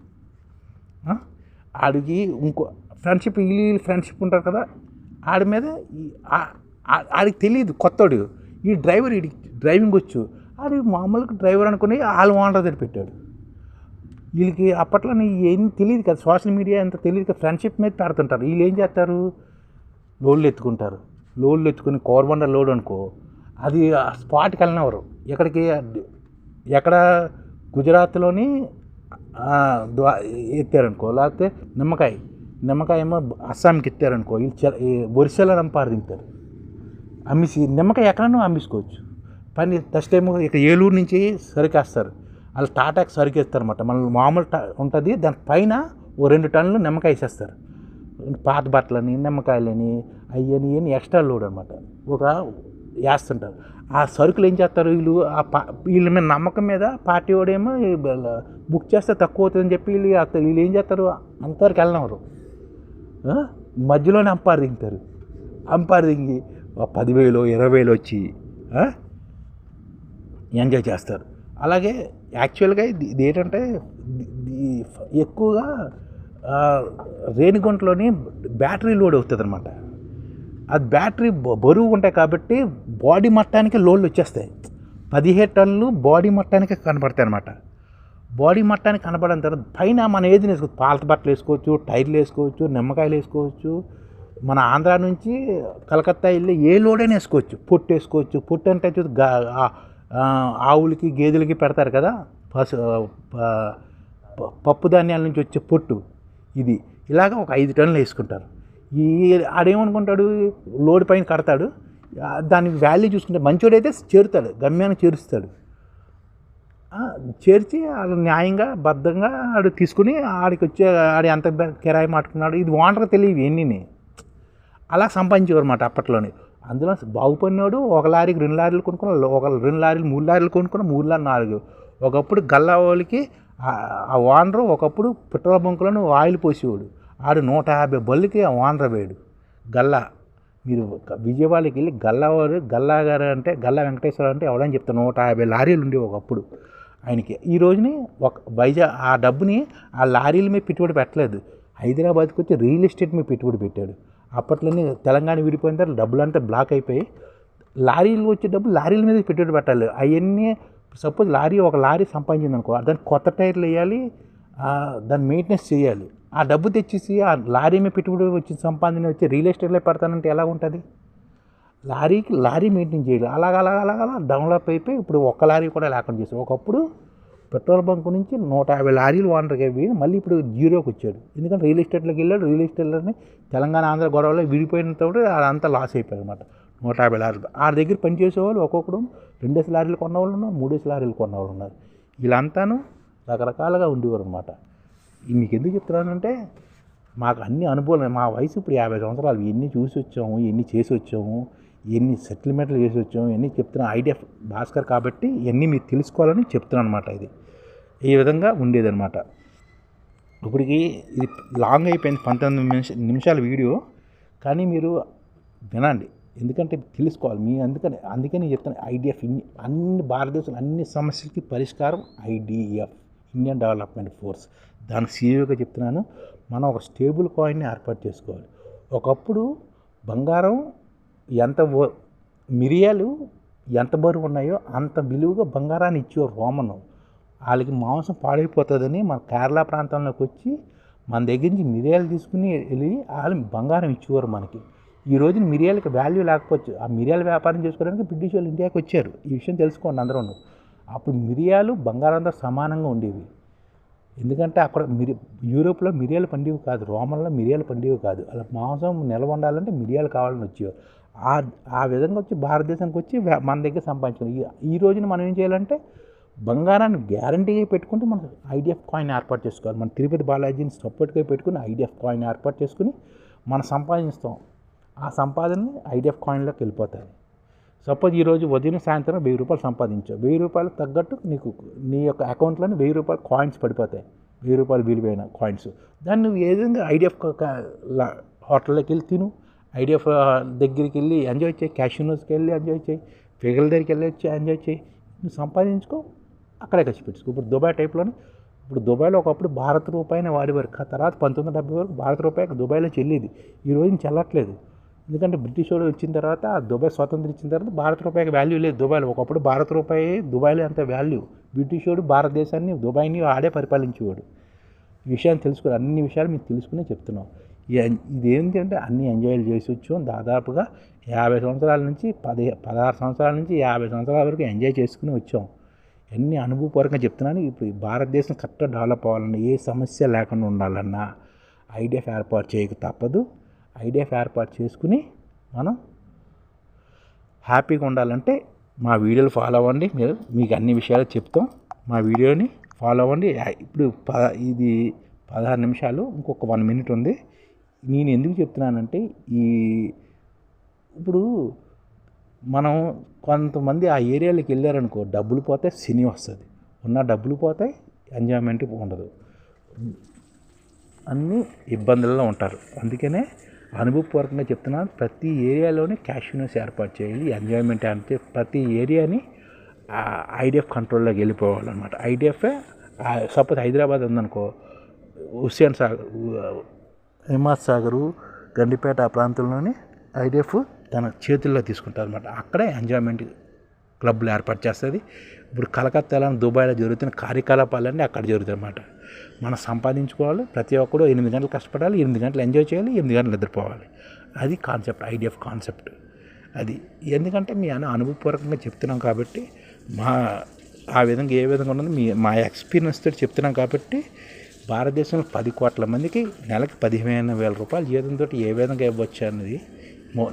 Speaker 1: ఆడికి ఇంకో ఫ్రెండ్షిప్ వీళ్ళు ఫ్రెండ్షిప్ ఉంటారు కదా, ఆడి మీద ఆడికి తెలియదు కొత్తడు. ఈ డ్రైవర్ వీడికి డ్రైవింగ్ వచ్చు, ఆడి మామూలుగా డ్రైవర్ అనుకుని వాళ్ళ ఓనర్ దగ్గర పెట్టాడు. వీళ్ళకి అప్పట్లో ఏం తెలియదు కదా, సోషల్ మీడియా ఎంత తెలియదు కదా, ఫ్రెండ్షిప్ మీద పెడుతుంటారు. వీళ్ళు ఏం చేస్తారు లోడ్లు ఎత్తుకుంటారు. లోడ్లు ఎత్తుకుని కోరబండ లోడ్ అనుకో, అది స్పాట్కి వెళ్ళినవారు ఎక్కడికి ఎక్కడ గుజరాత్లోని ఎత్తారనుకో, లేకపోతే నిమ్మకాయ ఏమో అస్సాంకి ఎత్తారనుకో, ఈ ఒరిస్సాలో నంపారు తింటారు. అమ్మిసి నిమ్మకాయ ఎక్కడన్నా అమ్మించుకోవచ్చు. పని నెక్స్ట్ టైం ఇక ఏలూరు నుంచి సరికేస్తారు, వాళ్ళు టాటాకి సరికేస్తారన్నమాట. మన మామూలు ఉంటుంది, దాని పైన ఓ 2 టన్నులు నిమ్మకాయ వేసేస్తారు. పాత బట్టలని, నిమ్మకాయలని, అయ్యని ఎక్స్ట్రా లోడ్ అనమాట ఒక వేస్తుంటారు. ఆ సరుకులు ఏం చేస్తారు వీళ్ళ మీద నమ్మకం మీద పార్టీ వాడేమో బుక్ చేస్తే తక్కువ అవుతుందని చెప్పి వీళ్ళు ఏం చేస్తారు, అంతవరకు వెళ్ళినవారు మధ్యలోనే అంపారు దింగుతారు. అంపారు దింగి 10,000 20,000 వచ్చి ఎంజాయ్ చేస్తారు. అలాగే యాక్చువల్గా ఇది ఏంటంటే ఎక్కువగా రేణిగుంటలోని బ్యాటరీ లోడ్ అవుతుంది అనమాట. అది బ్యాటరీ బరువు ఉంటాయి కాబట్టి బాడీ మట్టానికి లోడ్లు వచ్చేస్తాయి. 17 టన్నులు బాడీ మట్టానికి కనపడతాయి అనమాట. బాడీ మట్టానికి కనపడిన తర్వాత పైన మనం ఏది వేసుకోవచ్చు, పాత బట్టలు వేసుకోవచ్చు, టైర్లు వేసుకోవచ్చు, నిమ్మకాయలు వేసుకోవచ్చు. మన ఆంధ్ర నుంచి కలకత్తా వెళ్ళి ఏ లోడైనా వేసుకోవచ్చు. పొట్టు వేసుకోవచ్చు. పొట్టు అంటే ఆవులకి గేదెలకి పెడతారు కదా, పప్పు ధాన్యాల నుంచి వచ్చే పొట్టు, ఇది ఇలాగ ఒక 5 టన్నులు వేసుకుంటారు. ఆడేమనుకుంటాడు, లోడ్ పైన కడతాడు, దాని వాల్యూ చూసుకుంటే మంచోడైతే చేరుతాడు, గమ్యాన్ని చేరుస్తాడు. చేర్చి ఆడు న్యాయంగా బద్ధంగా ఆడు తీసుకుని ఆడికి వచ్చే ఆడి ఎంత కిరాయి మాట్టుకున్నాడు ఇది ఓనర్కి తెలియదు ఎన్ని అలా సంపాదించేవారు అన్నమాట అప్పట్లోనే. అందులో బాగుపడినాడు 1 లారీకి 2 లారీలు కొనుక్కున్నాడు, 2 లారీలు 3 లారీలు కొనుక్కున్నాడు, 3 లారీలు 4. ఒకప్పుడు గల్లా వాళ్ళకి ఆ ఓనరు ఒకప్పుడు పెట్రోల్ బంకులను ఆయిల్ పోసేవాడు. ఆడు 150 బళ్ళకి ఆ ఓనర్ వేడు గల్లా. మీరు విజయవాడకి వెళ్ళి గల్లా గారు అంటే గల్లా వెంకటేశ్వర అంటే ఎవడని చెప్తాను, 150 లారీలు ఉండేవి ఒకప్పుడు ఆయనకి. ఈ రోజుని వైజాగ్ ఆ డబ్బుని ఆ లారీల మీద పెట్టుబడి పెట్టలేదు, హైదరాబాద్కి వచ్చి రియల్ ఎస్టేట్ మీద పెట్టుబడి పెట్టాడు. అప్పట్లోనే తెలంగాణ విడిపోయిన తర్వాత డబ్బులంతా బ్లాక్ అయిపోయి లారీలు వచ్చే డబ్బులు లారీల మీద పెట్టుబడి పెట్టాలి. అవన్నీ సపోజ్ ఒక లారీ సంపాదించింది అనుకో, దానికి కొత్త టైర్లు వేయాలి, దాన్ని మెయింటెనెన్స్ చేయాలి. ఆ డబ్బు తెచ్చేసి ఆ లారీ మీద పెట్టుబడి వచ్చి సంపాదన వచ్చి రియల్ ఎస్టేట్లో పెడతానంటే ఎలా ఉంటుంది? లారీ మెయింటైన్ చేయాలి. అలాగ డెవలప్ అయిపోయి ఇప్పుడు 1 లారీ కూడా లేకుండా చేశారు. ఒకప్పుడు పెట్రోల్ బంక్ నుంచి 150 లారీలు ఓనర్కి అయిపోయి మళ్ళీ ఇప్పుడు జీరోకి వచ్చాడు. ఎందుకంటే రియల్ ఎస్టేట్లోకి వెళ్ళాడు. రియల్ ఎస్టేట్లోనే తెలంగాణ ఆంధ్ర గొడవలో విడిపోయినప్పుడు అదంతా లాస్ అయిపోయాడు అనమాట. 150 లారీలు ఆ దగ్గర పనిచేసేవాళ్ళు ఒక్కొక్కడు 2 లారీలు కొన్నవాళ్ళు ఉన్నారు, 3 లారీలు కొన్నవాళ్ళు ఉన్నారు. వీళ్ళంతాను రకరకాలుగా ఉండేవారు అనమాట. మీకు ఎందుకు చెప్తున్నానంటే మాకు అన్ని అనుభవాలు, మా వయసు ఇప్పుడు 50 సంవత్సరాలు, ఎన్ని చూసి వచ్చాము, ఎన్ని చేసి వచ్చాము, ఎన్ని సెటిల్మెంట్లు చేసి వచ్చాము, ఎన్ని చెప్తున్నా ఐడియా భాస్కర్ కాబట్టి ఇవన్నీ మీరు తెలుసుకోవాలని చెప్తున్నాను అనమాట. ఇది ఈ విధంగా ఉండేదన్నమాట. ఇప్పటికి ఇది లాంగ్ అయిపోయింది, 19 నిమిషాల వీడియో, కానీ మీరు వినండి ఎందుకంటే తెలుసుకోవాలి మీ. అందుకని చెప్తాను ఐడిఎఫ్ అన్ని భారతదేశంలో అన్ని సమస్యలకి పరిష్కారం ఐడిఎఫ్, ఇండియన్ డెవలప్మెంట్ ఫోర్స్. దానికి సీఈఓగా చెప్తున్నాను. మనం ఒక స్టేబుల్ కాయిన్ని ఏర్పాటు చేసుకోవాలి. ఒకప్పుడు బంగారం మిరియాలు ఎంత బరువు ఉన్నాయో అంత విలువగా బంగారాన్ని ఇచ్చేవారు రోమను. వాళ్ళకి మాంసం పాడైపోతుందని మన కేరళ ప్రాంతంలోకి వచ్చి మన దగ్గర నుంచి మిరియాలు తీసుకుని వెళ్ళి వాళ్ళు బంగారం ఇచ్చేవారు మనకి. ఈ రోజున మిరియాలకి వాల్యూ లేకపోవచ్చు. ఆ మిరియాల వ్యాపారం చేసుకోవడానికి బ్రిటిష్ వాళ్ళు ఇండియాకి వచ్చారు. ఈ విషయం తెలుసుకోండి అందరూ. అప్పుడు మిరియాలు బంగారంతో సమానంగా ఉండేవి. ఎందుకంటే అక్కడ యూరోప్లో మిరియాలు పండివి కాదు, రోమన్లో మిరియాలు పండివి కాదు. అలా మాంసం నిల్వ ఉండాలంటే మిరియాలు కావాలని వచ్చేవారు. ఆ విధంగా వచ్చి భారతదేశానికి వచ్చి మన దగ్గర సంపాదించుకుని ఈ రోజున మనం ఏం చేయాలంటే బంగారాన్ని గ్యారంటీగా పెట్టుకుంటే మనం ఐడిఎఫ్ కాయిన్ ఏర్పాటు చేసుకోవాలి. మన తిరుపతి బాలాజీని సపోర్ట్గా పెట్టుకుని ఐడిఎఫ్ కాయిన్ ఏర్పాటు చేసుకుని మనం సంపాదిస్తాం. ఆ సంపాదనని ఐడిఎఫ్ కాయిన్లోకి వెళ్ళిపోతాయి. సపోజ్ ఈరోజు ఉదయం సాయంత్రం 1000 రూపాయలు సంపాదించావు, 1000 రూపాయలు తగ్గట్టు నీ యొక్క అకౌంట్లోనే 1000 రూపాయలు కాయిన్స్ పడిపోతాయి, 1000 రూపాయలు విలువైన కాయిన్స్. దాన్ని నువ్వు ఏ విధంగా ఐడిఎఫ్ హోటల్లోకి వెళ్ళి తిను, ఐడిఎఫ్ దగ్గరికి వెళ్ళి ఎంజాయ్ చేయి, క్యాషినోస్కి వెళ్ళి ఎంజాయ్ చేయి, ఫిగల దగ్గరికి వెళ్ళి ఎంజాయ్ చేయి, నువ్వు సంపాదించుకో, అక్కడే ఖర్చు పెట్టుకో. ఇప్పుడు దుబాయ్ టైప్లోనే, ఇప్పుడు దుబాయ్లో ఒకప్పుడు భారత రూపాయిని వాడేవారు. తర్వాత 1970 వరకు భారత రూపాయి దుబాయ్లో చెల్లిది. ఈ రోజున చెల్లట్లేదు. ఎందుకంటే బ్రిటిష్ వాళ్ళు వచ్చిన తర్వాత దుబాయ్ స్వాతంత్రం ఇచ్చిన తర్వాత భారత రూపాయికి వాల్యూ లేదు దుబాయ్లో. ఒకప్పుడు భారత రూపాయి దుబాయ్లో అంత వాల్యూ. బ్రిటిష్ వాడు భారతదేశాన్ని దుబాయ్ని ఆడే పరిపాలించేవాడు. ఈ విషయాన్ని తెలుసుకుని అన్ని విషయాలు మీకు తెలుసుకునే చెప్తున్నాం. ఇదేంటంటే అన్ని ఎంజాయ్లు చేసి వచ్చాం. దాదాపుగా 50 సంవత్సరాల నుంచి 16 సంవత్సరాల నుంచి 50 సంవత్సరాల వరకు ఎంజాయ్ చేసుకుని వచ్చాం. ఎన్ని అనుభవపూర్వకంగా చెప్తున్నాను. ఇప్పుడు భారతదేశం కరెక్ట్గా డెవలప్ అవ్వాలన్నా, ఏ సమస్య లేకుండా ఉండాలన్నా ఐడిఎఫ్ ఏర్పాటు చేయక తప్పదు. ఐడిఎఫ్ ఏర్పాటు చేసుకుని మనం హ్యాపీగా ఉండాలంటే మా వీడియోలు ఫాలో అవ్వండి. మీకు అన్ని విషయాలు చెప్తాం. మా వీడియోని ఫాలో అవ్వండి. ఇప్పుడు ఇది 16 నిమిషాలు, ఇంకొక 1 మినిట్ ఉంది. నేను ఎందుకు చెప్తున్నానంటే ఇప్పుడు మనం కొంతమంది ఆ ఏరియాలోకి వెళ్ళారనుకో, డబ్బులు పోతే సినీ వస్తుంది, ఉన్న డబ్బులు పోతాయి, ఎంజాయ్మెంట్ ఉండదు, అన్నీ ఇబ్బందుల్లో ఉంటారు. అందుకనే అనుభవపూర్వకంగా చెప్తున్నాను, ప్రతి ఏరియాలోనే క్యాషియోస్ ఏర్పాటు చేయాలి. ఎంజాయ్మెంట్ అంటే ప్రతి ఏరియాని ఐడిఎఫ్ కంట్రోల్లోకి వెళ్ళిపోవాలన్నమాట. ఐడిఎఫ్ సపోజ్ హైదరాబాద్ ఉందనుకో, హుస్సేన్ సాగర్, హిమాత్ సాగరు, గండిపేట ఆ ప్రాంతంలోని ఐడిఎఫ్ తన చేతుల్లో తీసుకుంటారు అనమాట. అక్కడే ఎంజాయ్మెంట్ క్లబ్లు ఏర్పాటు చేస్తుంది. ఇప్పుడు కలకత్తాలో, దుబాయ్లో జరుగుతున్న కార్యకలాపాలన్నీ అక్కడ జరుగుతాయి అన్నమాట. మనం సంపాదించుకోవాలి, ప్రతి ఒక్కరు 8 గంటలు కష్టపడాలి, 8 గంటలు ఎంజాయ్ చేయాలి, 8 గంటలు నిద్రపోవాలి. అది కాన్సెప్ట్, ఐడిఎఫ్ కాన్సెప్ట్ అది. ఎందుకంటే మీ అనుభవపూర్వకంగా చెప్తున్నాం కాబట్టి, ఆ విధంగా ఏ విధంగా ఉన్నది మా ఎక్స్పీరియన్స్ తోటి చెప్తున్నాం కాబట్టి, భారతదేశంలో 10 కోట్ల మందికి నెలకి 15,000 రూపాయల జీతంతో ఏ విధంగా ఇవ్వచ్చు అన్నది,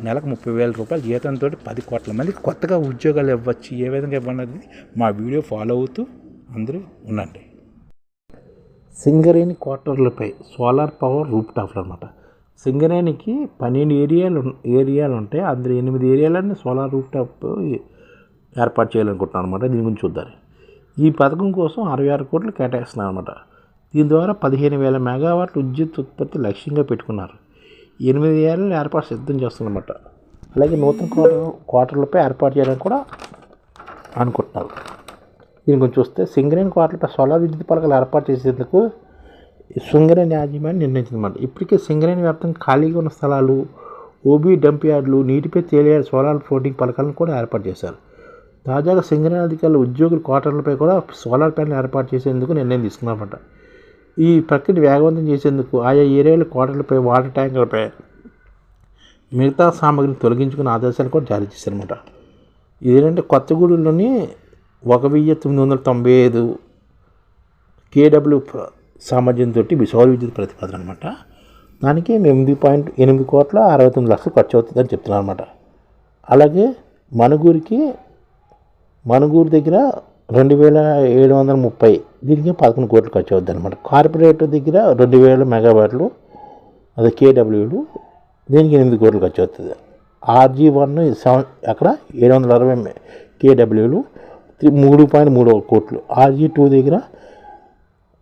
Speaker 1: నెలకు 30,000 రూపాయల జీతంతో 10 కోట్ల మందికి కొత్తగా ఉద్యోగాలు ఇవ్వచ్చు, ఏ విధంగా ఇవ్వన్నది మా వీడియో ఫాలో అవుతూ అందరూ ఉండండి. సింగరేణి క్వార్టర్లపై సోలార్ పవర్ రూప్ టాప్లు అనమాట. సింగరేణికి 12 ఏరియాలు ఉంటాయి. అందులో 8 ఏరియాలన్నీ సోలార్ రూప్ టాప్ ఏర్పాటు చేయాలనుకుంటున్నాను అనమాట. దీని గురించి చూద్దాం. ఈ పథకం కోసం 66 కోట్లు కేటాయిస్తున్నాను అనమాట. దీని ద్వారా 15,000 మెగావాట్ల విద్యుత్ ఉత్పత్తి లక్ష్యంగా పెట్టుకున్నారు. 8 ఏళ్ళలో ఏర్పాటు సిద్ధం చేస్తుందన్నమాట. అలాగే నూతన క్వార్టర్లపై ఏర్పాటు చేయాలని కూడా అనుకుంటున్నారు. దీని గురించి చూస్తే, సింగరేణి క్వార్టర్లపై సోలార్ విద్యుత్ పలకలు ఏర్పాటు చేసేందుకు సింగరేణి యాజమాన్యం నిర్ణయించిందన్నమాట. ఇప్పటికే సింగరేణి వ్యాప్తంగా ఖాళీగా ఉన్న స్థలాలు, ఓబీ డంప్ యార్డులు, నీటిపై తేలియాడ సోలార్ ఫ్లోటింగ్ పలకలను కూడా ఏర్పాటు చేశారు. తాజాగా సింగరేణి అధికారులు ఉద్యోగుల క్వార్టర్లపై కూడా సోలార్ ప్యానెల్ ఏర్పాటు చేసేందుకు నిర్ణయం తీసుకున్నారన్నమాట. ఈ ప్రక్రియ వేగవంతం చేసేందుకు ఆయా ఏరియాల క్వార్టర్లపై, వాటర్ ట్యాంకులపై మిగతా సామగ్రిని తొలగించుకునే ఆదేశాలు కూడా జారీ చేశారన్నమాట. ఇదేంటంటే కొత్తగూడెంలోని 1995 కేడబ్ల్యూ సామర్థ్యంతో సౌర విద్యుత్ ప్రతిపాదన అనమాట. దానికి 8.8 కోట్ల 69 లక్షలు ఖర్చు అవుతుందని చెప్తున్నారు అనమాట. అలాగే మణుగూరు దగ్గర 2,730, దీనికి 11 కోట్లు ఖర్చు అవుతుంది అనమాట. కార్పొరేటర్ దగ్గర 2,000 మెగావాట్లు, అది కేడబ్ల్యూలు, దీనికి 8 కోట్లు ఖర్చు అవుతుంది. RG1 అక్కడ 760 కేడబ్ల్యూలు, 3.3 కోట్లు. RG2 దగ్గర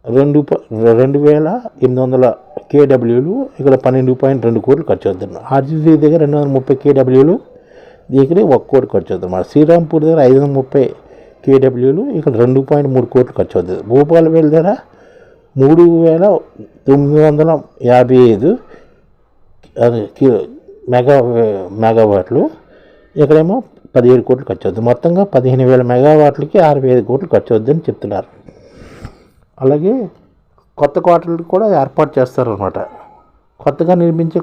Speaker 1: 2,800 కేడబ్ల్యూలు, ఇక్కడ 12.2 కోట్లు ఖర్చు అవుతుంది. RG3 దగ్గర 230 కేడబ్ల్యూలు, దగ్గర 1 కోటి ఖర్చు అవుతుంది అన్నమాట. శ్రీరాంపూర్ దగ్గర 530 కేడబ్ల్యూలు, ఇక్కడ 2.3 కోట్లు ఖర్చు అవుతుంది. భూపాలపల్లి దగ్గర 3,955 మెగావాట్లు, ఇక్కడేమో 17 కోట్లు ఖర్చు అవుతుంది. మొత్తంగా 15,000 మెగావాట్లకి 65 కోట్లు ఖర్చు అవుతుందని చెప్తున్నారు. అలాగే కొత్త క్వార్టర్లు కూడా ఏర్పాటు చేస్తారన్నమాట. కొత్తగా నిర్మించే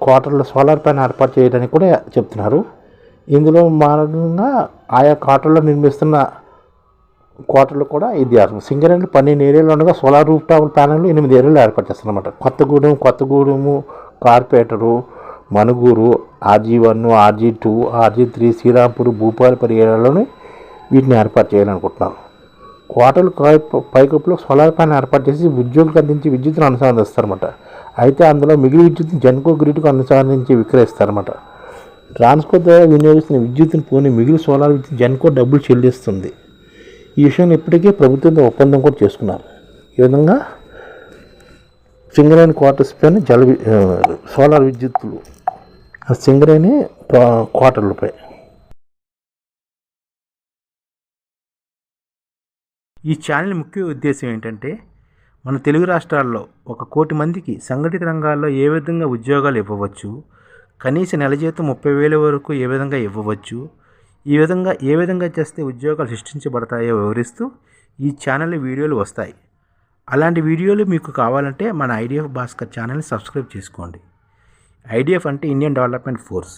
Speaker 1: క్వార్టర్లో సోలార్ ప్యానెల్ ఏర్పాటు చేయడానికి కూడా చెప్తున్నారు. ఇందులో భాగంగా ఆయా క్వార్టర్లో నిర్మిస్తున్న క్వార్టర్లు కూడా ఇది సింగరేణి 12 ఏరియాలు ఉండగా సోలార్ రూఫ్ టాప్ ప్యానెల్ 8 ఏరియాలు ఏర్పాటు చేస్తారన్నమాట. Kothagudem, corporator, Manuguru, RG1, RG2, RG3, Srirampur, Bhupalpally ఏరియాలోని వీటిని ఏర్పాటు చేయాలనుకుంటున్నారు. క్వార్టర్లు పైకప్పులో సోలార్ ప్యానెల్ ఏర్పాటు చేసి ఉద్యోగులకు అందించి విద్యుత్తును అనుసంధానిస్తారన్నమాట. అయితే అందులో మిగిలిన విద్యుత్తును జెన్కో గ్రిడ్కు అనుసంధానించి విక్రయిస్తారన్నమాట. ట్రాన్స్కో ద్వారా వినియోగిస్తున్న విద్యుత్తును పోని మిగిలిన సోలార్ విద్యుత్ జెన్కో డబ్బులు చెల్లిస్తుంది. ఈ విషయంలో ఇప్పటికే ప్రభుత్వంతో ఒప్పందం కూడా చేసుకున్నారు. ఈ విధంగా సింగరేణి క్వార్టర్స్ పైన సోలార్ విద్యుత్తులు సింగరేణి క్వార్టర్లపై. ఈ ఛానల్ ముఖ్య ఉద్దేశం ఏంటంటే, మన తెలుగు రాష్ట్రాల్లో 1 కోటి మందికి సంఘటిత రంగాల్లో ఏ విధంగా ఉద్యోగాలు ఇవ్వవచ్చు, కనీస నెల జీతం 30,000 వరకు ఏ విధంగా ఇవ్వవచ్చు, ఏ విధంగా చేస్తే ఉద్యోగాలు సృష్టించబడతాయో వివరిస్తూ ఈ ఛానల్ వీడియోలు వస్తాయి. అలాంటి వీడియోలు మీకు కావాలంటే మన ఐడిఎఫ్ భాస్కర్ ఛానల్ని సబ్స్క్రైబ్ చేసుకోండి. ఐడిఎఫ్ అంటే ఇండియన్ డెవలప్మెంట్ ఫోర్స్.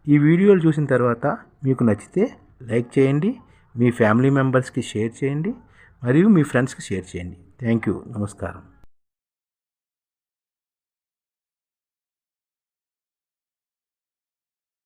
Speaker 1: ఈ వీడియోలు చూసిన తర్వాత మీకు నచ్చితే లైక్ చేయండి, మీ ఫ్యామిలీ మెంబర్స్కి షేర్ చేయండి మరియు మీ ఫ్రెండ్స్కి షేర్ చేయండి. Thank you. నమస్కారం.